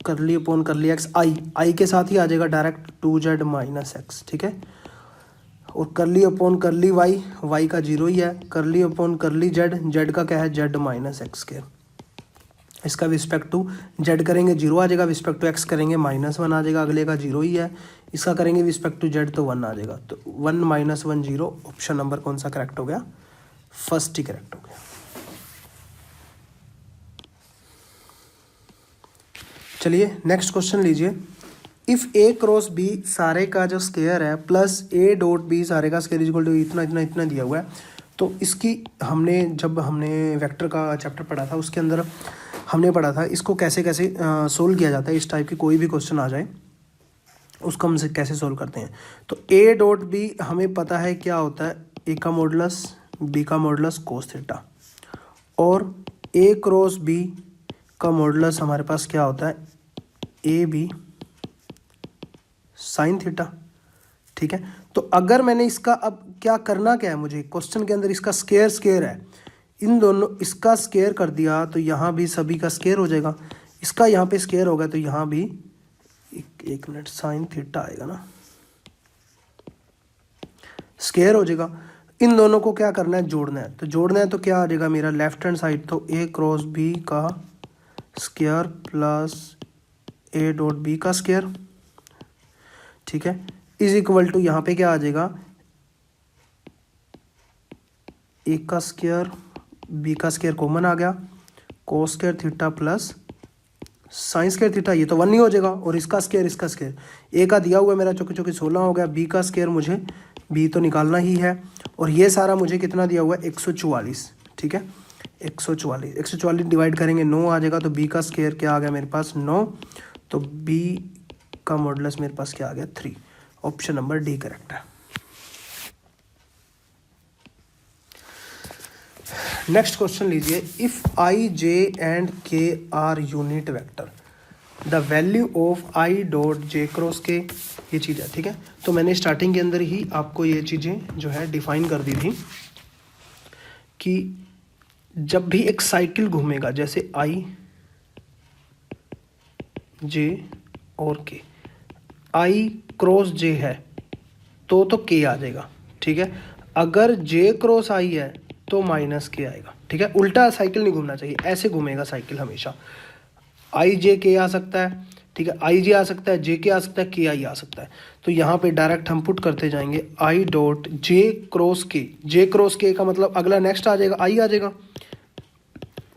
करली अपॉन करली एक्स आई के साथ ही आ जाएगा डायरेक्ट 2z माइनस एक्स। ठीक है, और करली अपॉन करली वाई का 0 ही है, करली अपॉन करली जेड का क्या है, जेड माइनस एक्स के। इसका विस्पेक्ट टू जेड करेंगे 0 आ जाएगा, विस्पेक्ट टू एक्स करेंगे -1 आ जाएगा, अगले का 0 ही है। इसका करेंगे विस्पेक्ट टू जेड तो 1 आ जाएगा, तो 1 - 1 0। ऑप्शन नंबर कौन सा करेक्ट हो गया, फर्स्ट ही करेक्ट हो गया। चलिए नेक्स्ट क्वेश्चन लीजिए। इफ ए क्रॉस बी सारे का जो स्क्वायर है प्लस ए डॉट बी सारे का स्क्वायर इक्वल टू इतना दिया हुआ है, तो इसकी जब हमने वेक्टर का चैप्टर पढ़ा था उसके अंदर हमने पढ़ा था इसको कैसे सोल्व किया जाता है। इस टाइप की कोई भी क्वेश्चन आ जाए उसको हम कैसे सोल्व करते हैं। तो ए डॉट बी हमें पता है क्या होता है, ए का मॉडुलस बी का मॉडुलस कोस थीटा, और ए क्रॉस बी का मॉडुलस हमारे पास क्या होता है, ए बी साइन थीटा। ठीक है, तो अगर मैंने इसका अब क्या करना क्या है, मुझे क्वेश्चन के अंदर इसका स्क्वायर है, इन दोनों इसका स्क्वायर कर दिया तो यहाँ भी सभी का स्क्वायर हो जाएगा, इसका यहाँ पे स्क्वायर होगा तो यहाँ भी एक मिनट साइन थीटा आएगा ना, स्क्वायर हो जाएगा। इन दोनों को क्या करना है, जोड़ना है। तो जोड़ना है तो क्या आ जाएगा मेरा लेफ्ट हैंड साइड, तो ए क्रॉस बी का स्क्वायर प्लस ए डॉट बी का स्क्वायर। ठीक है, इज इक्वल टू यहाँ पे क्या आ जाएगा, ए का स्क्वायर बी का स्क्वायर कॉमन आ गया, cos square theta plus sine square theta, ये तो 1 ही हो जाएगा, और इसका स्क्वायर ए का दिया हुआ है मेरा चौके 16 हो गया, बी का स्क्वायर मुझे बी तो निकालना ही है, और ये सारा मुझे कितना दिया हुआ है 144। ठीक है, 144 डिवाइड करेंगे 9 आ जाएगा, तो बी का स्क्वायर क्या आ गया मेरे पास 9, तो बी का मॉडुलस मेरे पास क्या आ गया 3। ऑप्शन नंबर डी करेक्ट है। नेक्स्ट क्वेश्चन लीजिए। If i j and k are unit vector, the value of i dot j cross k, ये चीज़ है। ठीक है, तो मैंने स्टार्टिंग के अंदर ही आपको ये चीज़ें जो है डिफाइन कर दी थी कि जब भी एक साइकिल घूमेगा, जैसे आई जे और के, आई क्रॉस जे है तो के आ जाएगा। ठीक है, अगर जे क्रॉस आई है तो माइनस के आएगा। ठीक है, उल्टा साइकिल नहीं घूमना चाहिए, ऐसे घूमेगा साइकिल हमेशा। आई जे के आ सकता है, ठीक है, आई जे आ सकता है, जे के आ सकता है, के आई आ सकता है। तो यहाँ पे डायरेक्ट हम पुट करते जाएंगे आई डॉट जे क्रॉस के। जे क्रॉस के का मतलब अगला नेक्स्ट आ जाएगा, आई आ जाएगा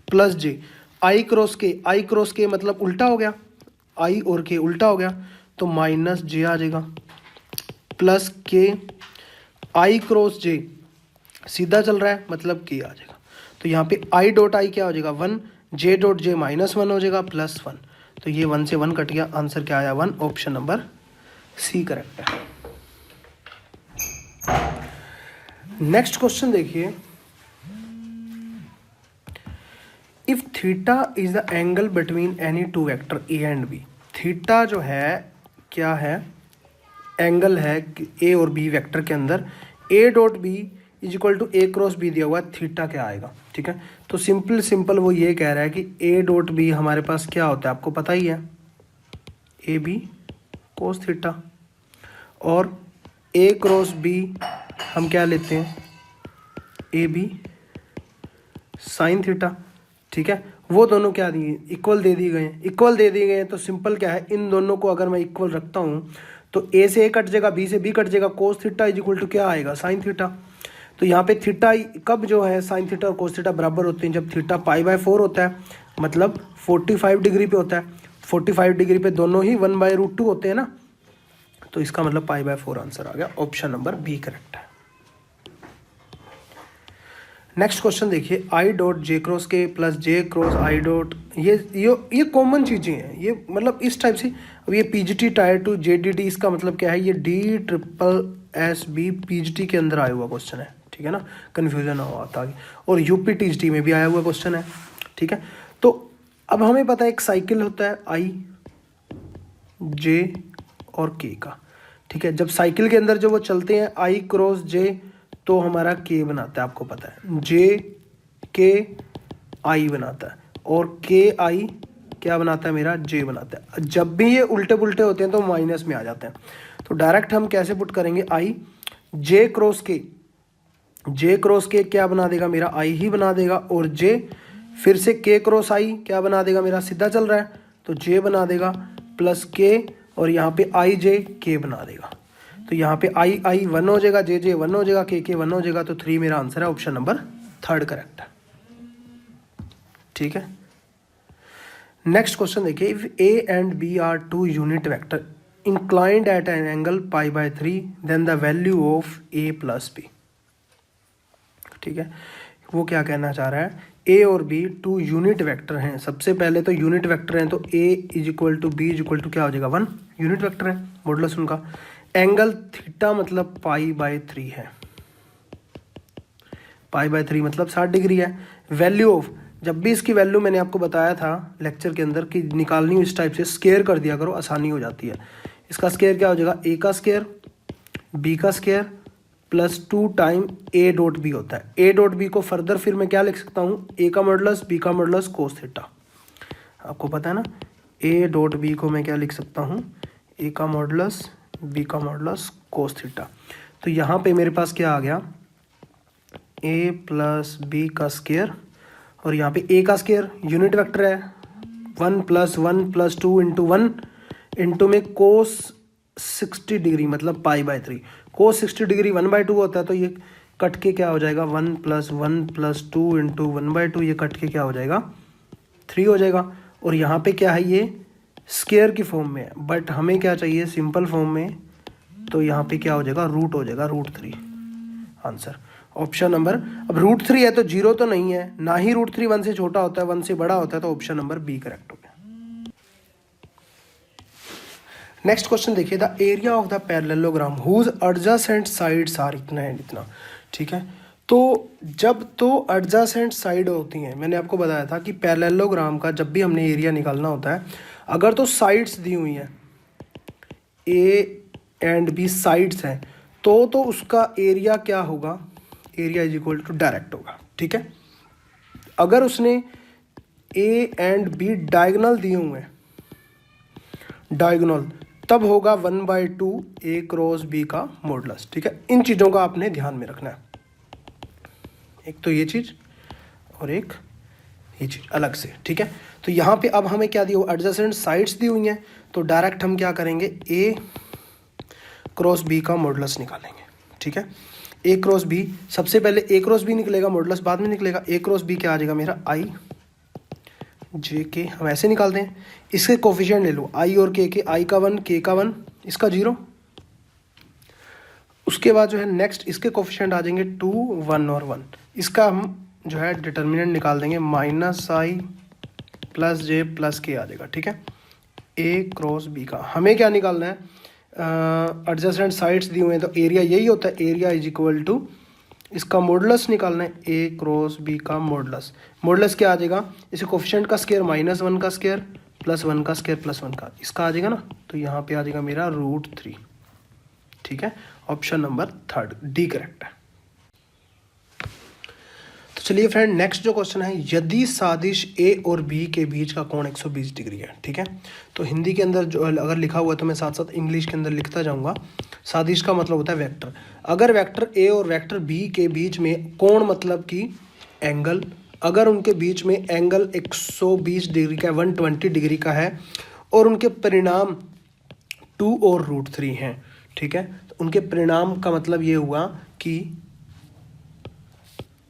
प्लस जे, आई क्रॉस के मतलब उल्टा हो गया, आई और के उल्टा हो गया, तो माइनस जे आ जाएगा प्लस के, आई क्रॉस जे सीधा चल रहा है मतलब के आ जाएगा। तो यहाँ पे आई डॉट आई क्या हो जाएगा 1, जे डॉट जे -1 हो जाएगा +1, तो ये 1 से 1 कट गया, आंसर क्या आया 1। ऑप्शन नंबर सी करेक्ट है। नेक्स्ट क्वेश्चन देखिए, if theta is the angle between any two vector a and b. Theta जो है क्या है, एंगल है ए और बी वेक्टर के अंदर। A dot b is equal to a cross b दिया हुआ है, थीटा क्या आएगा, ठीक है। तो सिंपल वो ये कह रहा है कि ए डॉट बी हमारे पास क्या होता है, आपको पता ही है, ए बी कोस थीटा, और ए क्रॉस बी हम क्या लेते हैं, ए बी साइन थीटा, ठीक है। वो दोनों क्या दिए, इक्वल दे दिए गए हैं। इक्वल दे दिए गए हैं तो सिंपल क्या है, इन दोनों को अगर मैं इक्वल रखता हूँ तो ए से ए कट जाएगा, बी से बी कट जाएगा, cos theta is equal to क्या आएगा, साइन थीटा। तो यहाँ पे थीटा कब जो है साइन थीटा और कोस थीटा बराबर होते हैं, जब थीटा π/4 होता है, मतलब 45 डिग्री पे होता है। 45 डिग्री पे दोनों ही 1/√2 होते हैं ना, तो इसका मतलब π/4 आंसर आ गया। ऑप्शन नंबर बी करेक्ट है। नेक्स्ट क्वेश्चन देखिए, आई डॉट जे क्रॉस के plus J cross I dot, ये कॉमन चीज़ें हैं, ये मतलब इस टाइप से। अब ये पीजीटी टायर टू जेडीटी, इसका मतलब क्या है, ये DSSB पीजीटी के अंदर आया हुआ क्वेश्चन है, ठीक है ना, कन्फ्यूजन ना हो आता आगे। और यूपीटीजीटी में भी आया हुआ क्वेश्चन है, ठीक है। तो अब हमें पता है एक साइकिल होता है आई जे और के का, ठीक है। जब साइकिल के अंदर जो वो चलते हैं आई क्रॉस जे, तो हमारा के बनाता है, आपको पता है, जे के आई बनाता है, और के आई क्या बनाता है, मेरा जे बनाता है। जब भी ये उल्टे पुल्टे होते हैं तो माइनस में आ जाते हैं। तो डायरेक्ट हम कैसे पुट करेंगे, आई जे क्रॉस के, जे क्रॉस के क्या बना देगा, मेरा आई ही बना देगा, और जे फिर से के क्रॉस आई क्या बना देगा, मेरा सीधा चल रहा है तो जे बना देगा, प्लस के, और यहाँ पे आई जे के बना देगा। तो यहाँ पे आई आई 1 हो जाएगा, जे जे 1 हो जाएगा, के 1 हो जाएगा। तो 3 मेरा आंसर है, ऑप्शन नंबर 3 करेक्ट है, ठीक है। नेक्स्ट क्वेश्चन देखिए, if A and B are two unit vector inclined at an angle π/3 then the value of A plus B, ठीक है। वो क्या कहना चाह रहा है, ए और बी टू यूनिट वेक्टर हैं। सबसे पहले तो यूनिट वेक्टर हैं, तो A is equal to B is equal to क्या हो जाएगा, 1 यूनिट वेक्टर है, मॉडुलस उनका। एंगल थीटा मतलब π/3 है, π/3 मतलब 60 डिग्री है। वैल्यू ऑफ, जब भी इसकी वैल्यू मैंने आपको बताया था लेक्चर के अंदर कि निकालनी हो इस टाइप से, स्क्वायर कर दिया करो, आसानी हो जाती है। इसका स्क्वायर क्या हो जाएगा, ए का स्क्वायर बी का square plus 2 time a dot b होता है। ए डॉट बी को फर्दर फिर मैं क्या लिख सकता हूँ, ए का मॉडुलस बी का मॉडुलस कोस थीटा, आपको पता है ना। ए डॉट बी को मैं क्या लिख सकता हूँ, ए का मॉडुलस बी का मॉडुलस कोस थीटा। तो यहाँ पे मेरे पास क्या आ गया, ए प्लस बी का स्क्वायर, और यहाँ पे ए का स्क्वायर यूनिट वेक्टर है, 1 + 1 + 2 × 1 इंटू में कोस 60 डिग्री मतलब π/3। कोस 60 डिग्री 1/2 होता है, तो ये कट के क्या हो जाएगा, 1 + 1 + 2 × 1/2, ये कट के क्या हो जाएगा, 3 हो जाएगा। और यहाँ पे क्या है, ये स्क्वायर की फॉर्म में है, बट हमें क्या चाहिए, सिंपल फॉर्म में। तो यहाँ पे क्या हो जाएगा, रूट हो जाएगा, √3 आंसर, ऑप्शन नंबर। अब √3 है तो 0 तो नहीं है, ना ही √3 1 से छोटा होता है, 1 से बड़ा होता है, तो ऑप्शन नंबर बी करेक्ट हो गया। नेक्स्ट क्वेश्चन देखिए, the area of the parallelogram whose adjacent sides are इतना एंड इतना, ठीक है। तो जब तो एडजेसेंट साइड होती हैं, मैंने आपको बताया था कि पैरेललोग्राम का जब भी हमने एरिया निकालना होता है, अगर तो साइड्स दी हुई हैं, ए एंड बी साइड्स हैं, तो उसका एरिया क्या होगा, area is equal to direct होगा, ठीक है। अगर उसने ए एंड बी डायगोनल दिए हुए हैं, डायगोनल, तब होगा 1/2 ए क्रॉस बी का मॉडुलस, ठीक है। इन चीज़ों का आपने ध्यान में रखना है, एक तो ये चीज़ और एक ये चीज़ अलग से, ठीक है। तो यहाँ पे अब हमें क्या दी हुई, एडजेसेंट साइड्स दी हुई हैं, तो डायरेक्ट हम क्या करेंगे, ए क्रॉस बी का मॉडुलस निकालेंगे, ठीक है। ए क्रॉस बी, सबसे पहले ए क्रॉस बी निकलेगा, मॉडुलस बाद में निकलेगा। ए क्रॉस बी क्या आ जाएगा मेरा, आई जे के, हम ऐसे निकालते हैं। इसके कोफिशिएंट ले लो, आई और के, आई का 1 के का 1, इसका 0। उसके बाद जो है नेक्स्ट इसके कोफिशिएंट आ जाएंगे 2 1 और 1। इसका हम जो है डिटर्मिनेंट निकाल देंगे, -i + j + k आ जाएगा, ठीक है। ए क्रॉस बी का हमें क्या निकालना है, एडजेसेंट साइड्स दी हुए हैं, तो एरिया यही होता है, एरिया इज इक्वल टू, इसका मॉडुलस निकालना है, ए क्रॉस बी का मॉडुलस। मॉडुलस क्या आ जाएगा, इसे कोफिशिएंट का स्क्वायर -1 का स्क्वायर +1 का स्क्वायर +1 का, इसका आ जाएगा ना, तो यहाँ पे आ जाएगा मेरा √3। ठीक है, ऑप्शन नंबर 3 डी करेक्ट है। तो चलिए फ्रेंड, नेक्स्ट जो क्वेश्चन है, यदि सादिश ए और बी के बीच का कोण 120 डिग्री है। ठीक है, तो हिंदी के अंदर जो अगर लिखा हुआ है तो मैं साथ साथ इंग्लिश के अंदर लिखता जाऊंगा। सादिश का मतलब होता है वेक्टर। अगर वेक्टर ए और वेक्टर बी के बीच में कोण मतलब कि एंगल, अगर उनके बीच में एंगल 120 डिग्री का, 120 डिग्री का है और उनके परिणाम 2 और √3 हैं। ठीक है, तो उनके परिणाम का मतलब ये हुआ कि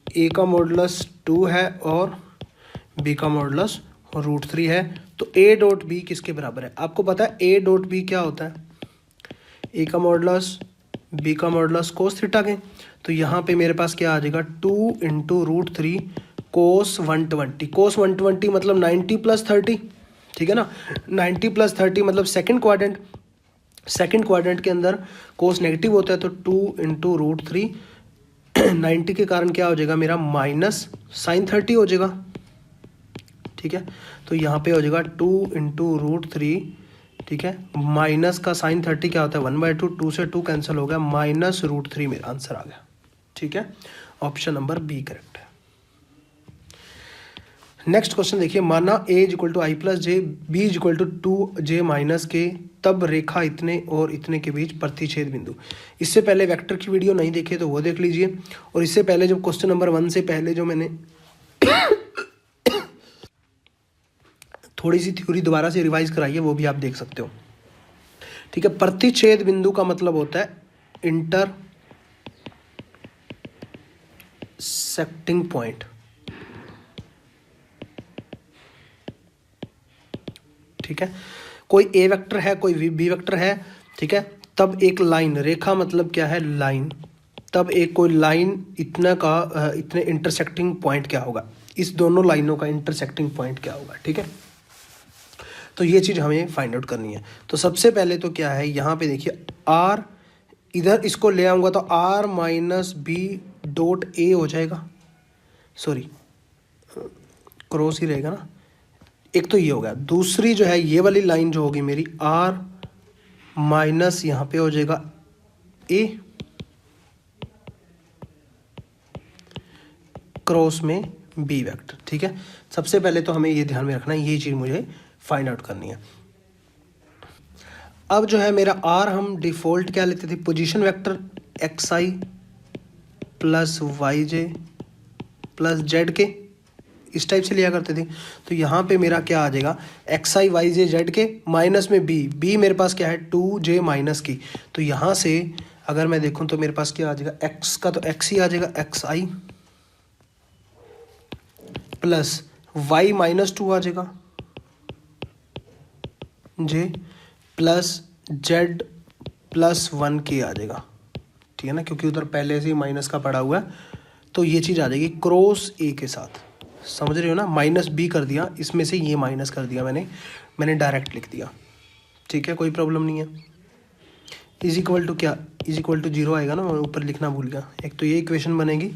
ए का मॉडुलस 2 है और बी का मॉडुलस √3 है, तो ए डॉट बी किसके बराबर है? आपको पता है ए डॉट बी क्या होता है, ए का मॉडुलस बी का मॉडुलस कोस थीटा के। तो यहाँ पे मेरे पास क्या आ जाएगा, 2 × √3 कोस 120। कोस 120 मतलब 90 + 30। ठीक है ना, 90 + 30 मतलब सेकंड क्वाड्रेंट। सेकंड क्वाड्रेंट के अंदर कोस नेगेटिव होता है, तो 2 × √3 90 के कारण क्या हो जाएगा मेरा, -sin30 हो जाएगा। ठीक है, तो यहाँ पे हो जाएगा 2 × √3। ठीक है, माइनस का sin30 क्या होता है, 1/2, 2 से 2 कैंसिल हो गया, -√3 मेरा आंसर आ गया। ठीक है, ऑप्शन नंबर बी करेक्ट है। नेक्स्ट क्वेश्चन देखिए, माना a = i + j, b = 2j - k, तब रेखा इतने और इतने के बीच प्रतिच्छेद बिंदु। इससे पहले वेक्टर की वीडियो नहीं देखे तो वो देख लीजिए, और इससे पहले जब क्वेश्चन नंबर 1 से पहले जो मैंने थोड़ी सी थ्योरी दोबारा से रिवाइज कराई है वो भी आप देख सकते हो। ठीक है, प्रतिच्छेद बिंदु का मतलब होता है इंटरसेक्टिंग पॉइंट। ठीक है, कोई ए वेक्टर है, कोई बी वेक्टर है। ठीक है, तब एक लाइन, रेखा मतलब क्या है, लाइन, तब एक कोई लाइन इतना का इतने इंटरसेक्टिंग पॉइंट क्या होगा, इस दोनों लाइनों का इंटरसेक्टिंग पॉइंट क्या होगा। ठीक है, तो ये चीज़ हमें फाइंड आउट करनी है। तो सबसे पहले तो क्या है, यहाँ पे देखिए r, इधर इसको ले आऊँगा तो r - b.a हो जाएगा, सॉरी क्रॉस ही रहेगा ना, एक तो ये हो गया। दूसरी जो है ये वाली लाइन जो होगी मेरी, r माइनस यहाँ पे हो जाएगा a क्रॉस में b वेक्टर। ठीक है, सबसे पहले तो हमें ये ध्यान में रखना है, ये चीज़ मुझे फाइंड आउट करनी है। अब जो है मेरा r हम डिफ़ॉल्ट क्या लेते थे, position vector xi + yj + z इस टाइप से लिया करते थे। तो यहाँ पे मेरा क्या आ जाएगा, xi yj z माइनस में b मेरे पास क्या है, 2j - k। तो यहाँ से अगर मैं देखूँ तो मेरे पास क्या आ जाएगा, x का तो x ही आ जाएगा, xi प्लस y -2 आ जाएगा, j प्लस z +1k आ जाएगा। ठीक है ना, क्योंकि उधर पहले से ही माइनस का पड़ा हुआ है, तो ये चीज़ आ जाएगी क्रॉस a के साथ। समझ रहे हो ना, -b कर दिया, इसमें से ये माइनस कर दिया मैंने डायरेक्ट लिख दिया। ठीक है, कोई प्रॉब्लम नहीं है। इज इक्वल टू क्या, इज इक्वल टू 0 आएगा ना, मैं ऊपर लिखना भूल गया। एक तो ये इक्वेशन बनेगी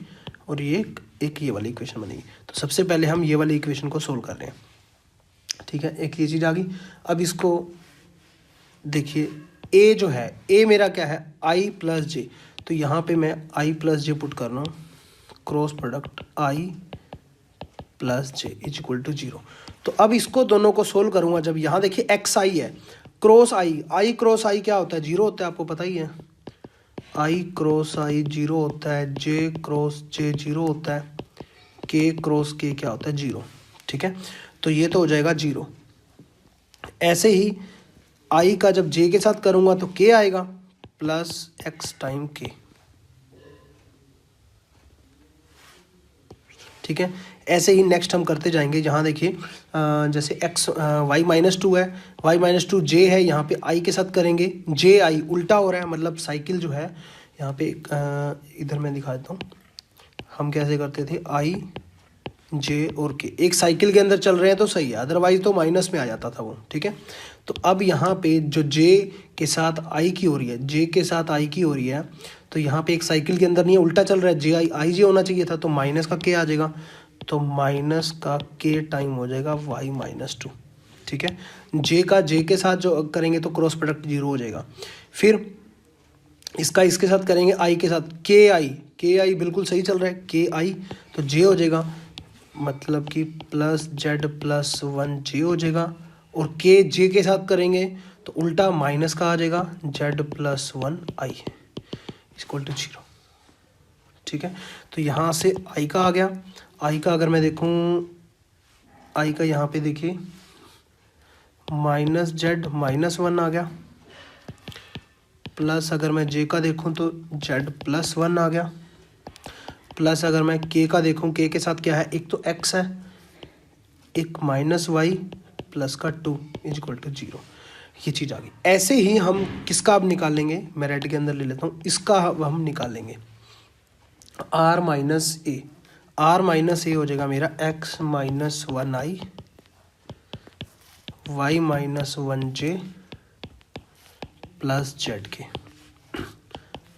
और ये वाली इक्वेशन बनेगी। तो सबसे पहले हम ये वाली इक्वेशन को सोल्व कर रहे हैं। ठीक है, एक ये चीज़ आ गई। अब इसको देखिए, a जो है, a मेरा क्या है, i + j, तो यहाँ पे मैं i + j पुट कर रहा हूँ, क्रॉस प्रोडक्ट i + j = 0। तो अब इसको दोनों को सोल्व करूँगा। जब यहाँ देखिए xi है, क्रॉस i क्रॉस i क्या होता है, 0 होता है, आपको पता ही है। i क्रॉस i 0 होता है, j क्रॉस j 0 होता है, k क्रॉस k क्या होता है, 0। ठीक है, तो ये तो हो जाएगा 0। ऐसे ही i का जब j के साथ करूँगा तो k आएगा प्लस x टाइम k। ठीक है, ऐसे ही नेक्स्ट हम करते जाएंगे। जहाँ देखिए जैसे y -2 है, y -2 j है, यहाँ पे i के साथ करेंगे, j i उल्टा हो रहा है, मतलब साइकिल जो है यहाँ पे इधर मैं दिखा देता हूँ। हम कैसे करते थे, i j और k एक साइकिल के अंदर चल रहे हैं तो सही है, अदरवाइज तो माइनस में आ जाता था वो। ठीक है, तो अब यहाँ पे जो j के साथ i की हो रही है, j के साथ i की हो रही है, तो यहाँ पे एक साइकिल के अंदर नहीं है, उल्टा चल रहा है, j i j होना चाहिए था, तो माइनस का k आ जाएगा, तो माइनस का k टाइम हो जाएगा y माइनस 2। ठीक है, j का j के साथ जो करेंगे तो क्रॉस प्रोडक्ट 0 हो जाएगा। फिर इसका इसके साथ करेंगे i के साथ, k i बिल्कुल सही चल रहा है, k i, तो j हो जाएगा, मतलब कि प्लस जेड प्लस 1 j हो जाएगा, और k j के साथ करेंगे तो उल्टा माइनस का आ जाएगा, z plus 1 i equal to 0। ठीक है, तो यहाँ से i का आ गया, i का अगर मैं देखूँ, i का यहाँ पे देखिए माइनस जेड माइनस 1 आ गया, प्लस अगर मैं j का देखूँ तो z प्लस 1 आ गया, प्लस अगर मैं k का देखूँ, k के साथ क्या है, एक तो x है, एक माइनस y प्लस का 2 इज इक्वल टू 0, ये चीज़ आ गई। ऐसे ही हम किसका अब निकालेंगे, मैं रेड के अंदर ले लेता हूँ, इसका हम निकालेंगे r माइनस ए हो जाएगा मेरा x minus 1i y minus 1j plus Z के,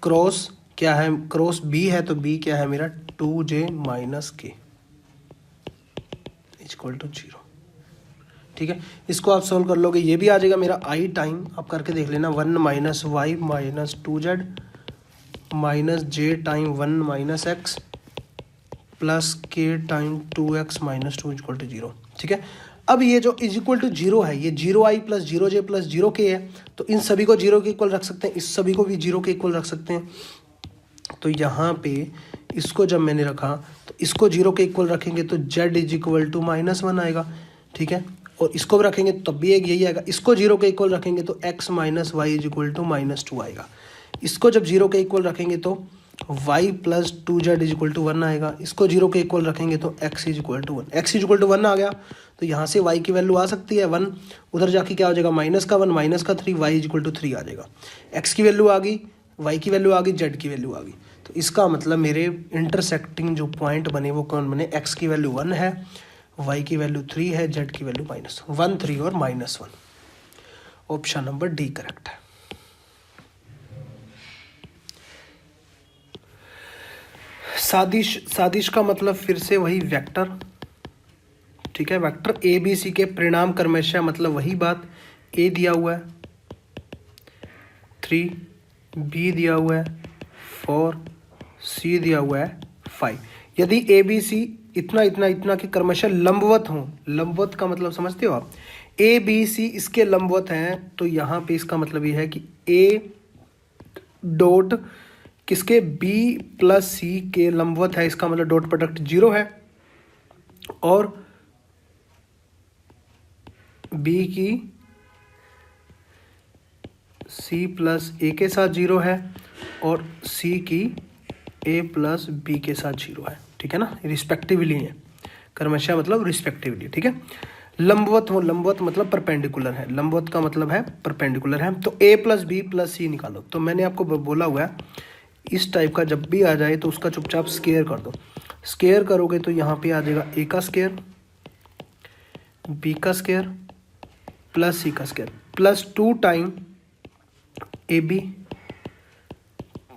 क्रॉस क्या है, क्रॉस b है, तो b क्या है मेरा 2j माइनस के इक्वल टू 0। ठीक है, इसको आप सॉल्व कर लोगे, ये भी आ जाएगा मेरा i टाइम, आप करके देख लेना, 1 minus y minus 2z minus j time 1 minus x plus k time 2x minus 2 equal to 0। ठीक है, अब ये जो इज इक्वल टू 0 है, ये 0i plus 0j plus 0k है, तो इन सभी को 0 के इक्वल रख सकते हैं, इस सभी को भी 0 के इक्वल रख सकते हैं। तो यहाँ पे इसको जब मैंने रखा तो इसको 0 के इक्वल रखेंगे तो z is equal to minus 1 आएगा। ठीक है, और इसको भी रखेंगे तब भी एक यही आएगा, इसको 0 के इक्वल रखेंगे तो x minus y is equal to minus 2 आएगा, इसको जब 0 के इक्वल रखेंगे तो y plus 2z is equal to 1 आएगा, इसको 0 के इक्वल रखेंगे तो x is equal to 1, x is equal to 1 आ गया, तो यहाँ से y की वैल्यू आ सकती है 1, उधर जाके क्या हो जाएगा, माइनस का 1 माइनस का 3, y इज इक्वल टू 3 आ जाएगा, x की वैल्यू आ गई, y की वैल्यू आ गई, z की वैल्यू आ गई। तो इसका मतलब मेरे इंटरसेक्टिंग जो पॉइंट बने वो कौन बने, x की वैल्यू 1 है, y की वैल्यू 3 है, z की वैल्यू माइनस 1, 3 और minus 1। Option number D correct है। सादिश का मतलब फिर से वही वेक्टर। ठीक है, वेक्टर ए बी सी के परिणाम क्रमशः, मतलब वही बात, ए दिया हुआ है 3, बी दिया हुआ है 4, सी दिया हुआ है 5। यदि ए बी सी इतना इतना इतना के क्रमशः लंबवत हों, लंबवत का मतलब समझते हो आप, ए बी सी इसके लंबवत हैं, तो यहाँ पे इसका मतलब ये है कि ए डॉट किसके, बी प्लस सी के लंबवत है, इसका मतलब डॉट प्रोडक्ट 0 है, और बी की सी प्लस ए के साथ 0 है, और सी की ए प्लस बी के साथ 0 है। ठीक है ना, रिस्पेक्टिवली है, क्रमशः मतलब रिस्पेक्टिवली। ठीक है, लंबवत हो, लंबवत मतलब परपेंडिकुलर है, लंबवत का मतलब है परपेंडिकुलर है। तो ए प्लस बी प्लस सी निकालो, तो मैंने आपको बोला हुआ है इस टाइप का जब भी आ जाए तो उसका चुपचाप स्केयर कर दो, स्केयर करोगे तो यहाँ पे आ जाएगा ए का स्केयर, बी का स्केयर प्लस सी का square, plus 2 time A B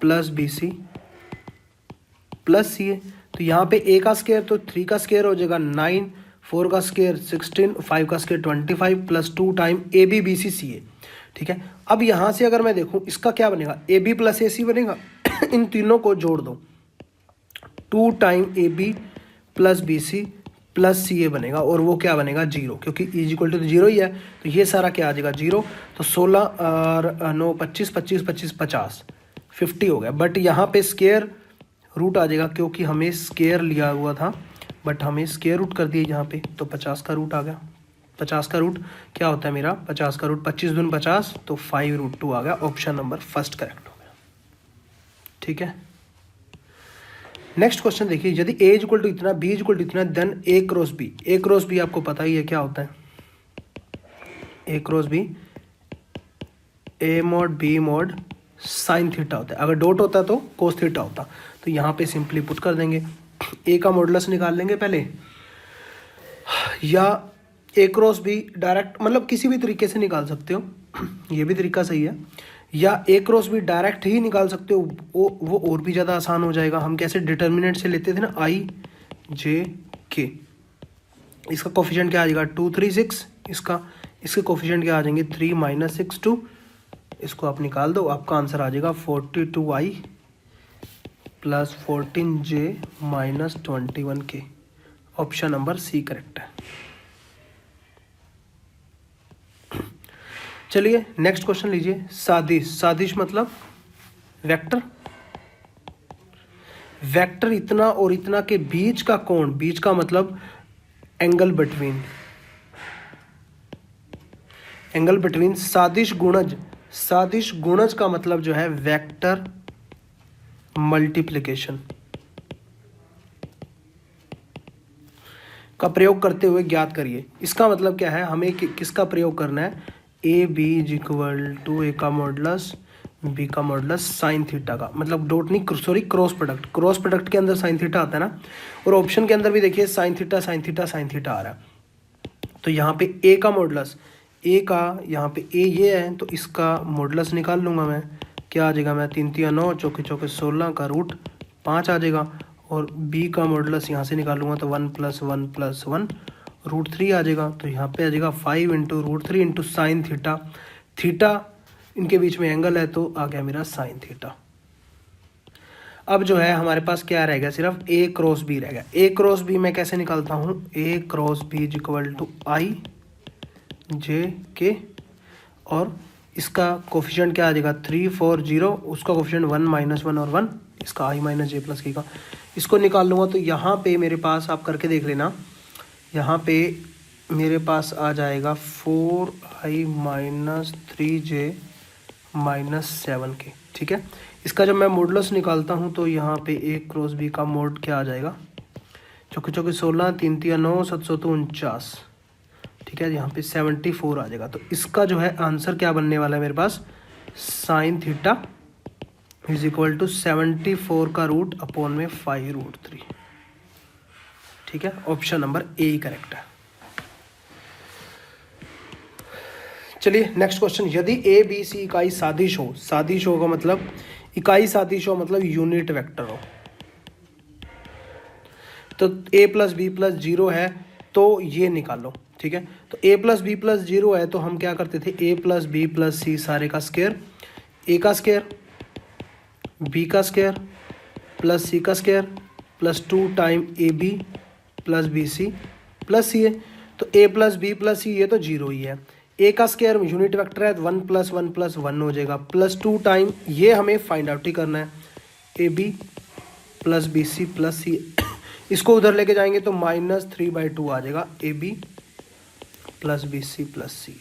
plus B C plus C A. तो यहाँ पे ए का स्केयर तो 3 का स्केयर हो जाएगा 9, 4 का स्केयर 16, 5 का square 25 plus 2 time A B B C C A. ठीक है, अब यहाँ से अगर मैं देखूँ इसका क्या बनेगा, ए बी प्लस ए सी बनेगा इन तीनों को जोड़ दो, 2 time A B plus B C plus C A बनेगा, और वो क्या बनेगा 0, क्योंकि इज इक्वल टू 0 ही है, तो ये सारा क्या आ जाएगा 0। तो 16 और 9 25 25 25 50 50 हो गया, बट यहाँ पे स्केयर रूट आ जाएगा, क्योंकि हमें स्केयर लिया हुआ था बट हमें स्केयर रूट कर दिया यहाँ पे, तो 50 का रूट आ गया। 50 का रूट क्या होता है मेरा, 50 का रूट 25 दून 50, तो 5√2 आ गया। ऑप्शन नंबर फर्स्ट करेक्ट हो गया। ठीक है, नेक्स्ट क्वेश्चन देखिए, यदि ए इक्वल टू इतना, बी इक्वल टू इतना, then A cross B. A cross B आपको पता ही है क्या होता है, A cross B A mod B mod sine theta होता है, अगर डॉट होता तो कोस थीटा होता। तो यहाँ पे सिंपली पुट कर देंगे, ए का मॉडुलस निकाल लेंगे पहले, या ए क्रॉस बी डायरेक्ट मतलब किसी भी तरीके से निकाल सकते हो, ये भी तरीका सही है, या ए क्रॉस बी डायरेक्ट ही निकाल सकते हो, वो और भी ज़्यादा आसान हो जाएगा। हम कैसे डिटर्मिनेंट से लेते थे ना, आई जे के, इसका कोफिशिएंट क्या आ जाएगा 2 3 6, इसके कोफिशिएंट क्या आ जाएंगे 3 - 6 2, इसको आप निकाल दो, आपका आंसर आ जाएगा 42i plus 14j minus 21k। Option number C correct है। चलिए नेक्स्ट क्वेश्चन लीजिए। सादिश, सादिश मतलब वेक्टर, वेक्टर इतना और इतना के बीच का कोण, बीच का मतलब एंगल बिटवीन, एंगल बिटवीन। सादिश गुणज, सादिश गुणज का मतलब जो है वेक्टर मल्टीप्लिकेशन का प्रयोग करते हुए ज्ञात करिए। इसका मतलब क्या है, हमें किसका प्रयोग करना है, A B is equal to A का मॉडुलस बी का मॉडुलस साइन थीटा का, मतलब डॉट नहीं sorry cross product, cross product के अंदर साइन थीटा आता है ना, और ऑप्शन के अंदर भी देखिए sine theta sine theta sine theta आ रहा है। तो यहाँ पे ए का मॉडुलस, ए का यहाँ पे ए ये है, तो इसका मॉडुलस निकाल लूँगा मैं, क्या आ जाएगा, मैं 3 3 9 चौके चौके 16 का रूट 5 आ जाएगा, और बी का मॉडुलस यहाँ से निकालूंगा तो 1 + 1 + 1 √3 आ जाएगा। तो यहाँ पे आ जाएगा 5 × √3 × साइन थीटा, थीटा इनके बीच में एंगल है तो आ गया मेरा साइन थीटा। अब जो है हमारे पास क्या रह गया, सिर्फ ए क्रॉस बी रह गया। ए क्रॉस बी मैं कैसे निकालता हूँ, A cross B is equal to I J K, और इसका कोफिशिएंट क्या आ जाएगा 3 4 0, उसका कोफिशिएंट 1 - 1 और 1, इसका i - j + k का, इसको निकाल लूँगा। तो यहाँ पे मेरे पास आप करके देख लेना, यहाँ पे मेरे पास आ जाएगा 4i - 3j - 7k, ठीक है। इसका जब मैं मॉडुलस निकालता हूँ तो यहाँ पे ए क्रॉस बी का मोड क्या आ जाएगा, चौके चौके 16 3 3 9 7 7 49, ठीक है, यहाँ पे 74 आ जाएगा। तो इसका जो है आंसर क्या बनने वाला है मेरे पास, sine theta is equal to 74 का रूट अपॉन में 5√3, ठीक है। ऑप्शन नंबर ए ही करेक्ट है। चलिए नेक्स्ट क्वेश्चन। यदि ए बी सी इकाई सादिश हो, सादिश हो का मतलब इकाई सादिश हो मतलब यूनिट वेक्टर हो, तो a + b + 0 है तो ये निकालो, ठीक है। तो a + b + 0 है तो हम क्या करते थे, a + b + c सारे का स्क्वायर, a का स्क्वायर b का स्क्वायर प्लस c का square plus 2 time ab plus bc plus c है। तो a + b + c ये तो 0 ही है, a का स्क्वायर यूनिट वेक्टर है 1 + 1 + 1 हो जाएगा, प्लस 2 टाइम ये हमें फाइंड आउट ही करना है, ab plus bc plus c, इसको उधर लेके जाएंगे तो -3/2 आ जाएगा, ab plus bc plus c,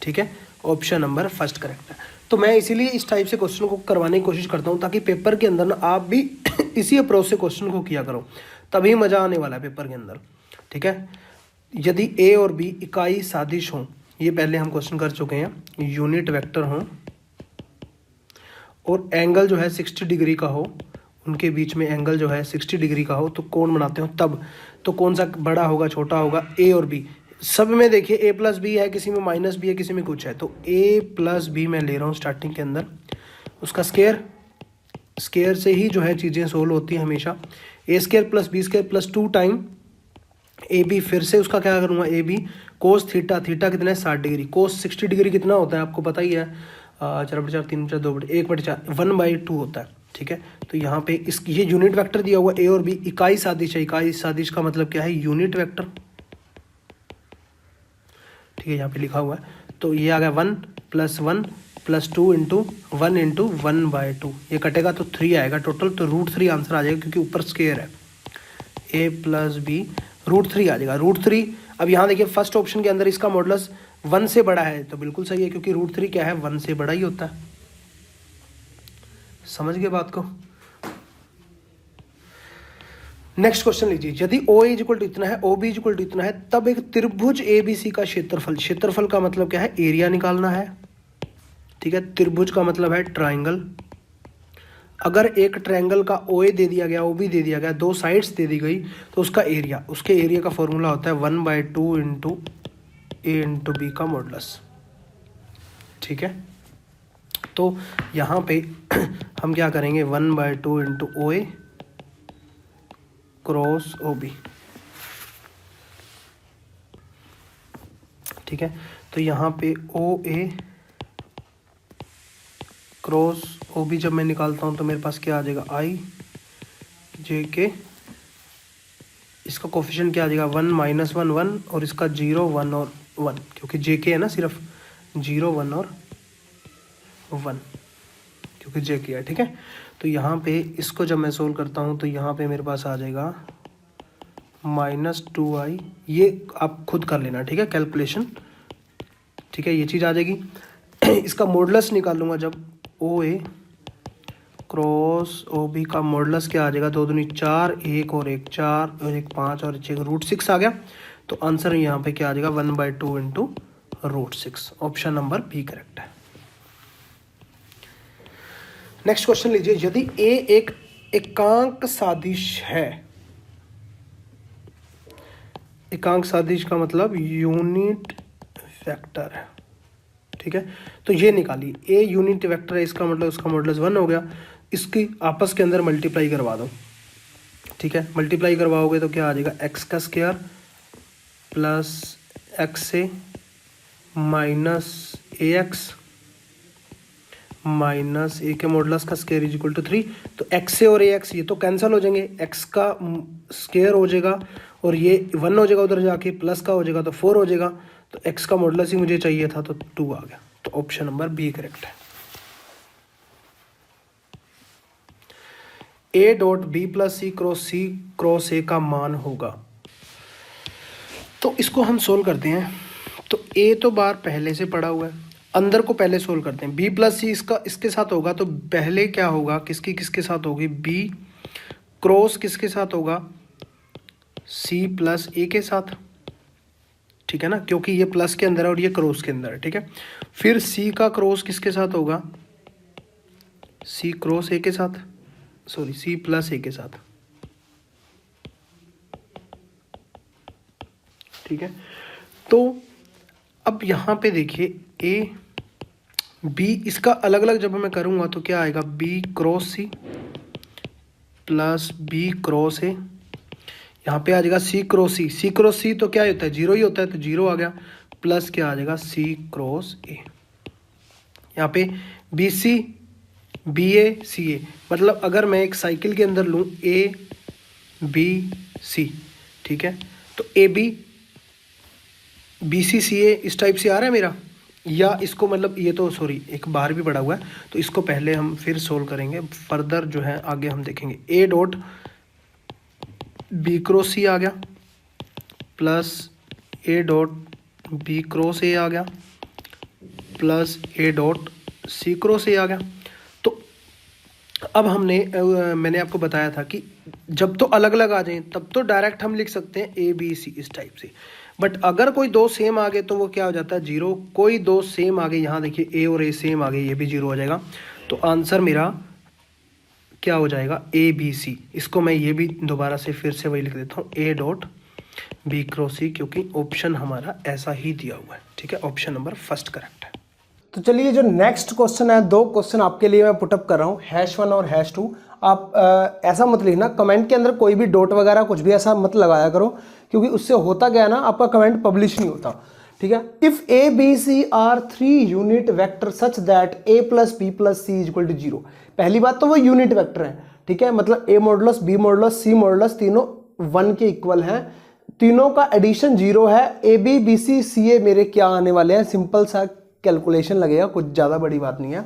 ठीक है। ऑप्शन नंबर फर्स्ट करेक्ट है। तो मैं इसीलिए इस टाइप से क्वेश्चन को करवाने की कोशिश करता हूँ ताकि पेपर के अंदर ना आप भी इसी अप्रोच से क्वेश्चन को किया करो, तभी मज़ा आने वाला है पेपर के अंदर, ठीक है। यदि ए और बी इकाई सादिश हों, ये पहले हम क्वेश्चन कर चुके हैं, यूनिट वेक्टर हों और एंगल जो है 60 डिग्री का हो, उनके बीच में एंगल जो है 60 डिग्री का हो, तो कोण बनाते हो तब, तो कौन सा बड़ा होगा छोटा होगा, ए और बी। सब में देखिए a + b है, किसी में -b है, किसी में कुछ है, तो a + b मैं ले रहा हूँ स्टार्टिंग के अंदर, उसका स्क्वायर से ही जो है चीज़ें सोल्व होती हैं हमेशा। a² + b² + 2 टाइम ab, फिर से उसका क्या करूँगा ab cos थीटा, थीटा कितना है 60 डिग्री, cos 60 डिग्री कितना होता है आपको पता ही है, 4/4 3/4 2/1/4 1/2 होता है, ठीक है। तो यहाँ पे ये यूनिट वेक्टर दिया हुआ a और b, इकाई सादिश है, इकाई सादिश का मतलब क्या है, यूनिट वेक्टर, ठीक है, यहाँ पे लिखा हुआ है। तो ये आ गया 1 + 1 + 2 × 1 × 1/2, ये कटेगा तो 3 आएगा टोटल, तो √3 आंसर आ जाएगा क्योंकि ऊपर स्क्वायर है, a + b √3 आ जाएगा, √3। अब यहाँ देखिए फर्स्ट ऑप्शन के अंदर इसका मॉडुलस 1 से बड़ा है तो बिल्कुल सही है, क्योंकि √3 क्या है 1 से बड़ा ही होता है, समझ गए बात को। नेक्स्ट क्वेश्चन लीजिए। यदि OA = इतना है, OB = इतना है, तब एक त्रिभुज ABC का क्षेत्रफल, क्षेत्रफल का मतलब क्या है, एरिया निकालना है, ठीक है। त्रिभुज का मतलब है ट्राइंगल। अगर एक ट्राइंगल का OA दे दिया गया, OB दे दिया गया, 2 साइड्स दे दी गई, तो उसका एरिया, उसके एरिया का फॉर्मूला होता है 1/2 × ए इंटू बी का मॉडुलस। ठीक है, तो यहाँ पे हम क्या करेंगे 1/2 इंटू ओ ए क्रॉस ओ बी। ठीक है, तो यहाँ पे ओ ए क्रॉस ओ बी जब मैं निकालता हूँ तो मेरे पास क्या आ जाएगा आई जे के, इसका कोफिशिएंट क्या आ जाएगा 1 -1 1 और इसका 0 1 और 1, क्योंकि जे के है ना सिर्फ 0 1 और 1 क्योंकि जे के है। ठीक है, तो यहाँ पे इसको जब मैं सोल्व करता हूँ तो यहाँ पे मेरे पास आ जाएगा -2i, ये आप खुद कर लेना। ठीक है, कैलकुलेशन। ठीक है, ये चीज़ आ जाएगी। इसका मॉडुलस निकालूंगा जब ओ ए क्रॉस ओ बी का मॉडुलस क्या आ जाएगा 2 दूनी 4, 1 और 1 4 और 1 5 और 1 √6 आ गया। तो आंसर यहाँ पे क्या आ जाएगा 1/2 into √6। Option number B correct है। नेक्स्ट क्वेश्चन लीजिए, यदि ए एक एकांक सादिश है, एकांक सादिश का मतलब यूनिट वेक्टर है। ठीक है, तो ये निकालिए, ए यूनिट वेक्टर है, इसका मतलब उसका मॉडुलस 1 हो गया। इसकी आपस के अंदर मल्टीप्लाई करवा दो। ठीक है, मल्टीप्लाई करवाओगे तो क्या आ जाएगा एक्स का square plus x A minus a x minus ए के मॉडुलस का स्क्वायर इज इक्वल टू 3। तो एक्स ए और ए एक्स ये तो कैंसिल हो जाएंगे, एक्स का स्क्वायर हो जाएगा और ये 1 हो जाएगा, उधर जाके प्लस का हो जाएगा तो 4 हो जाएगा। तो एक्स का मॉडुलस ही मुझे चाहिए था तो 2 आ गया। तो ऑप्शन नंबर बी करेक्ट है। A dot b plus c cross a का मान होगा। तो इसको हम सोल्व करते हैं। तो ए तो बार पहले से पड़ा हुआ है, अंदर को पहले सोल्व करते हैं। बी प्लस सी इसका इसके साथ होगा, तो पहले क्या होगा, किसकी किसके साथ होगी, बी क्रॉस किसके साथ होगा, सी प्लस ए के साथ। ठीक है ना, क्योंकि ये प्लस के अंदर है और ये क्रॉस के अंदर है। ठीक है, फिर सी का क्रॉस किसके साथ होगा, सी क्रॉस ए के साथ, सॉरी सी प्लस ए के साथ। ठीक है, तो अब यहाँ पे देखिए ए बी, इसका अलग अलग जब मैं करूँगा तो क्या आएगा, b cross c plus b cross a. यहाँ पे आ जाएगा सी क्रॉस सी तो क्या होता है 0 ही होता है, तो 0 आ गया, प्लस क्या आ जाएगा सी क्रॉस ए। यहाँ पे बी सी बी ए सी ए, मतलब अगर मैं एक साइकिल के अंदर लूँ ए बी सी, ठीक है, तो ए बी बी सी सी ए इस टाइप से आ रहा है मेरा, या इसको मतलब ये तो सॉरी एक बाहर भी पड़ा हुआ है, तो इसको पहले हम फिर सोल्व करेंगे, फर्दर जो है आगे हम देखेंगे। A dot B cross C आ गया plus A dot B cross A आ गया plus A dot C cross A आ गया। तो अब मैंने आपको बताया था कि जब तो अलग अलग आ जाएं तब तो डायरेक्ट हम लिख सकते हैं ए बी सी इस टाइप से, बट अगर कोई दो सेम आ गए तो वो क्या हो जाता है 0। कोई दो सेम आ गए, यहाँ देखिए ए और ए सेम आ गए, ये भी 0 हो जाएगा। तो आंसर मेरा क्या हो जाएगा ए बी सी। इसको मैं ये भी दोबारा से फिर से वही लिख देता हूँ, ए डॉट बी क्रॉस सी, क्योंकि ऑप्शन हमारा ऐसा ही दिया हुआ है। ठीक है, ऑप्शन नंबर फर्स्ट करेक्ट है। तो चलिए जो नेक्स्ट क्वेश्चन है, दो क्वेश्चन आपके लिए मैं पुटअप कर रहा हूँ, #1 और #2। आप ऐसा मत लिखना कमेंट के अंदर, कोई भी डॉट वगैरह कुछ भी ऐसा मत लगाया करो, क्योंकि उससे होता क्या है ना, आपका कमेंट पब्लिश नहीं होता। ठीक है, if a B c are 3 unit vector such that a plus b plus c is equal to 0। पहली बात तो वो यूनिट वेक्टर है। ठीक है, मतलब a modulus b modulus c modulus तीनों 1 के इक्वल हैं, तीनों का एडिशन 0 है। A B B C C ए मेरे क्या आने वाले हैं, सिंपल सा कैलकुलेशन लगेगा, कुछ ज़्यादा बड़ी बात नहीं है।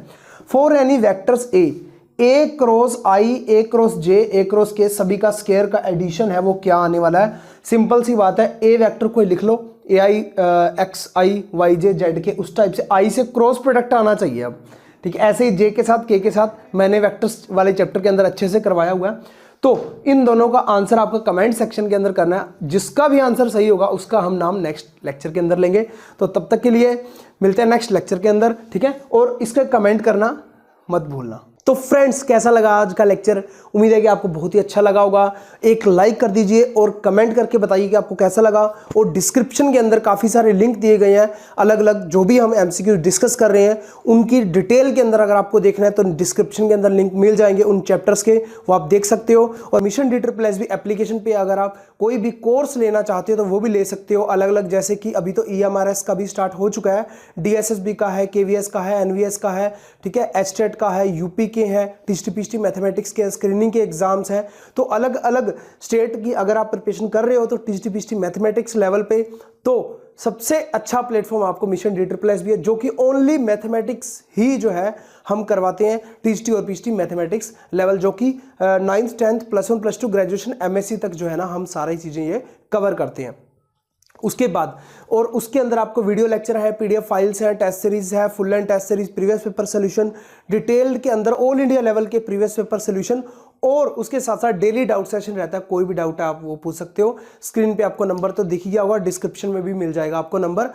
For any vectors A cross I, A cross J, A cross के, सभी का स्क्वायर का एडिशन है, वो क्या आने वाला है, सिंपल सी बात है। ए वेक्टर को लिख लो, ए आई एक्स आई वाई जे जेड के, उस टाइप से आई से क्रॉस प्रोडक्ट आना चाहिए अब। ठीक है, ऐसे ही जे के साथ के साथ मैंने वेक्टर्स वाले चैप्टर के अंदर अच्छे से करवाया हुआ है। तो इन दोनों का आंसर आपका कमेंट सेक्शन के अंदर करना है, जिसका भी आंसर सही होगा उसका हम नाम नेक्स्ट लेक्चर के अंदर लेंगे। तो तब तक के लिए मिलते हैं नेक्स्ट लेक्चर के अंदर। ठीक है, और इसका कमेंट करना मत भूलना। तो फ्रेंड्स कैसा लगा आज का लेक्चर? उम्मीद है कि आपको बहुत ही अच्छा लगा होगा। एक लाइक कर दीजिए और कमेंट करके बताइए कि आपको कैसा लगा। और डिस्क्रिप्शन के अंदर काफ़ी सारे लिंक दिए गए हैं अलग अलग, जो भी हम एमसीक्यू डिस्कस कर रहे हैं उनकी डिटेल के अंदर अगर आपको देखना है तो डिस्क्रिप्शन के अंदर लिंक मिल जाएंगे उन चैप्टर्स के, वो आप देख सकते हो। और मिशन DSSB एप्लीकेशन पे अगर आप कोई भी कोर्स लेना चाहते हो तो वो भी ले सकते हो अलग अलग, जैसे कि अभी तो EMRS का भी स्टार्ट हो चुका है, DSSB का है, KVS का है, NVS का है, ठीक है, HTET का है, यूपी के हैं, TST मैथमेटिक्स के स्क्रीनिंग के एग्जाम्स हैं। तो अलग अलग स्टेट की अगर आप प्रिपरेशन कर रहे हो तो TST मैथमेटिक्स लेवल पे तो सबसे अच्छा प्लेटफॉर्म आपको मिशन DSSB है, जो कि ओनली मैथमेटिक्स ही जो है हम करवाते हैं, TST और PST मैथमेटिक्स लेवल, जो कि 9th 10th +1 +2 ग्रेजुएशन MSc तक जो है ना हम सारी चीज़ें ये कवर करते हैं। उसके बाद और उसके अंदर आपको वीडियो लेक्चर है, PDF फाइल्स हैं, टेस्ट सीरीज है, full and test series, previous paper solution, detailed के अंदर ऑल इंडिया लेवल के प्रीवियस पेपर सोल्यूशन, और उसके साथ साथ डेली डाउट सेशन रहता है। कोई भी डाउट है आप वो पूछ सकते हो। स्क्रीन पे आपको नंबर तो दिख ही गया होगा, डिस्क्रिप्शन में भी मिल जाएगा आपको नंबर।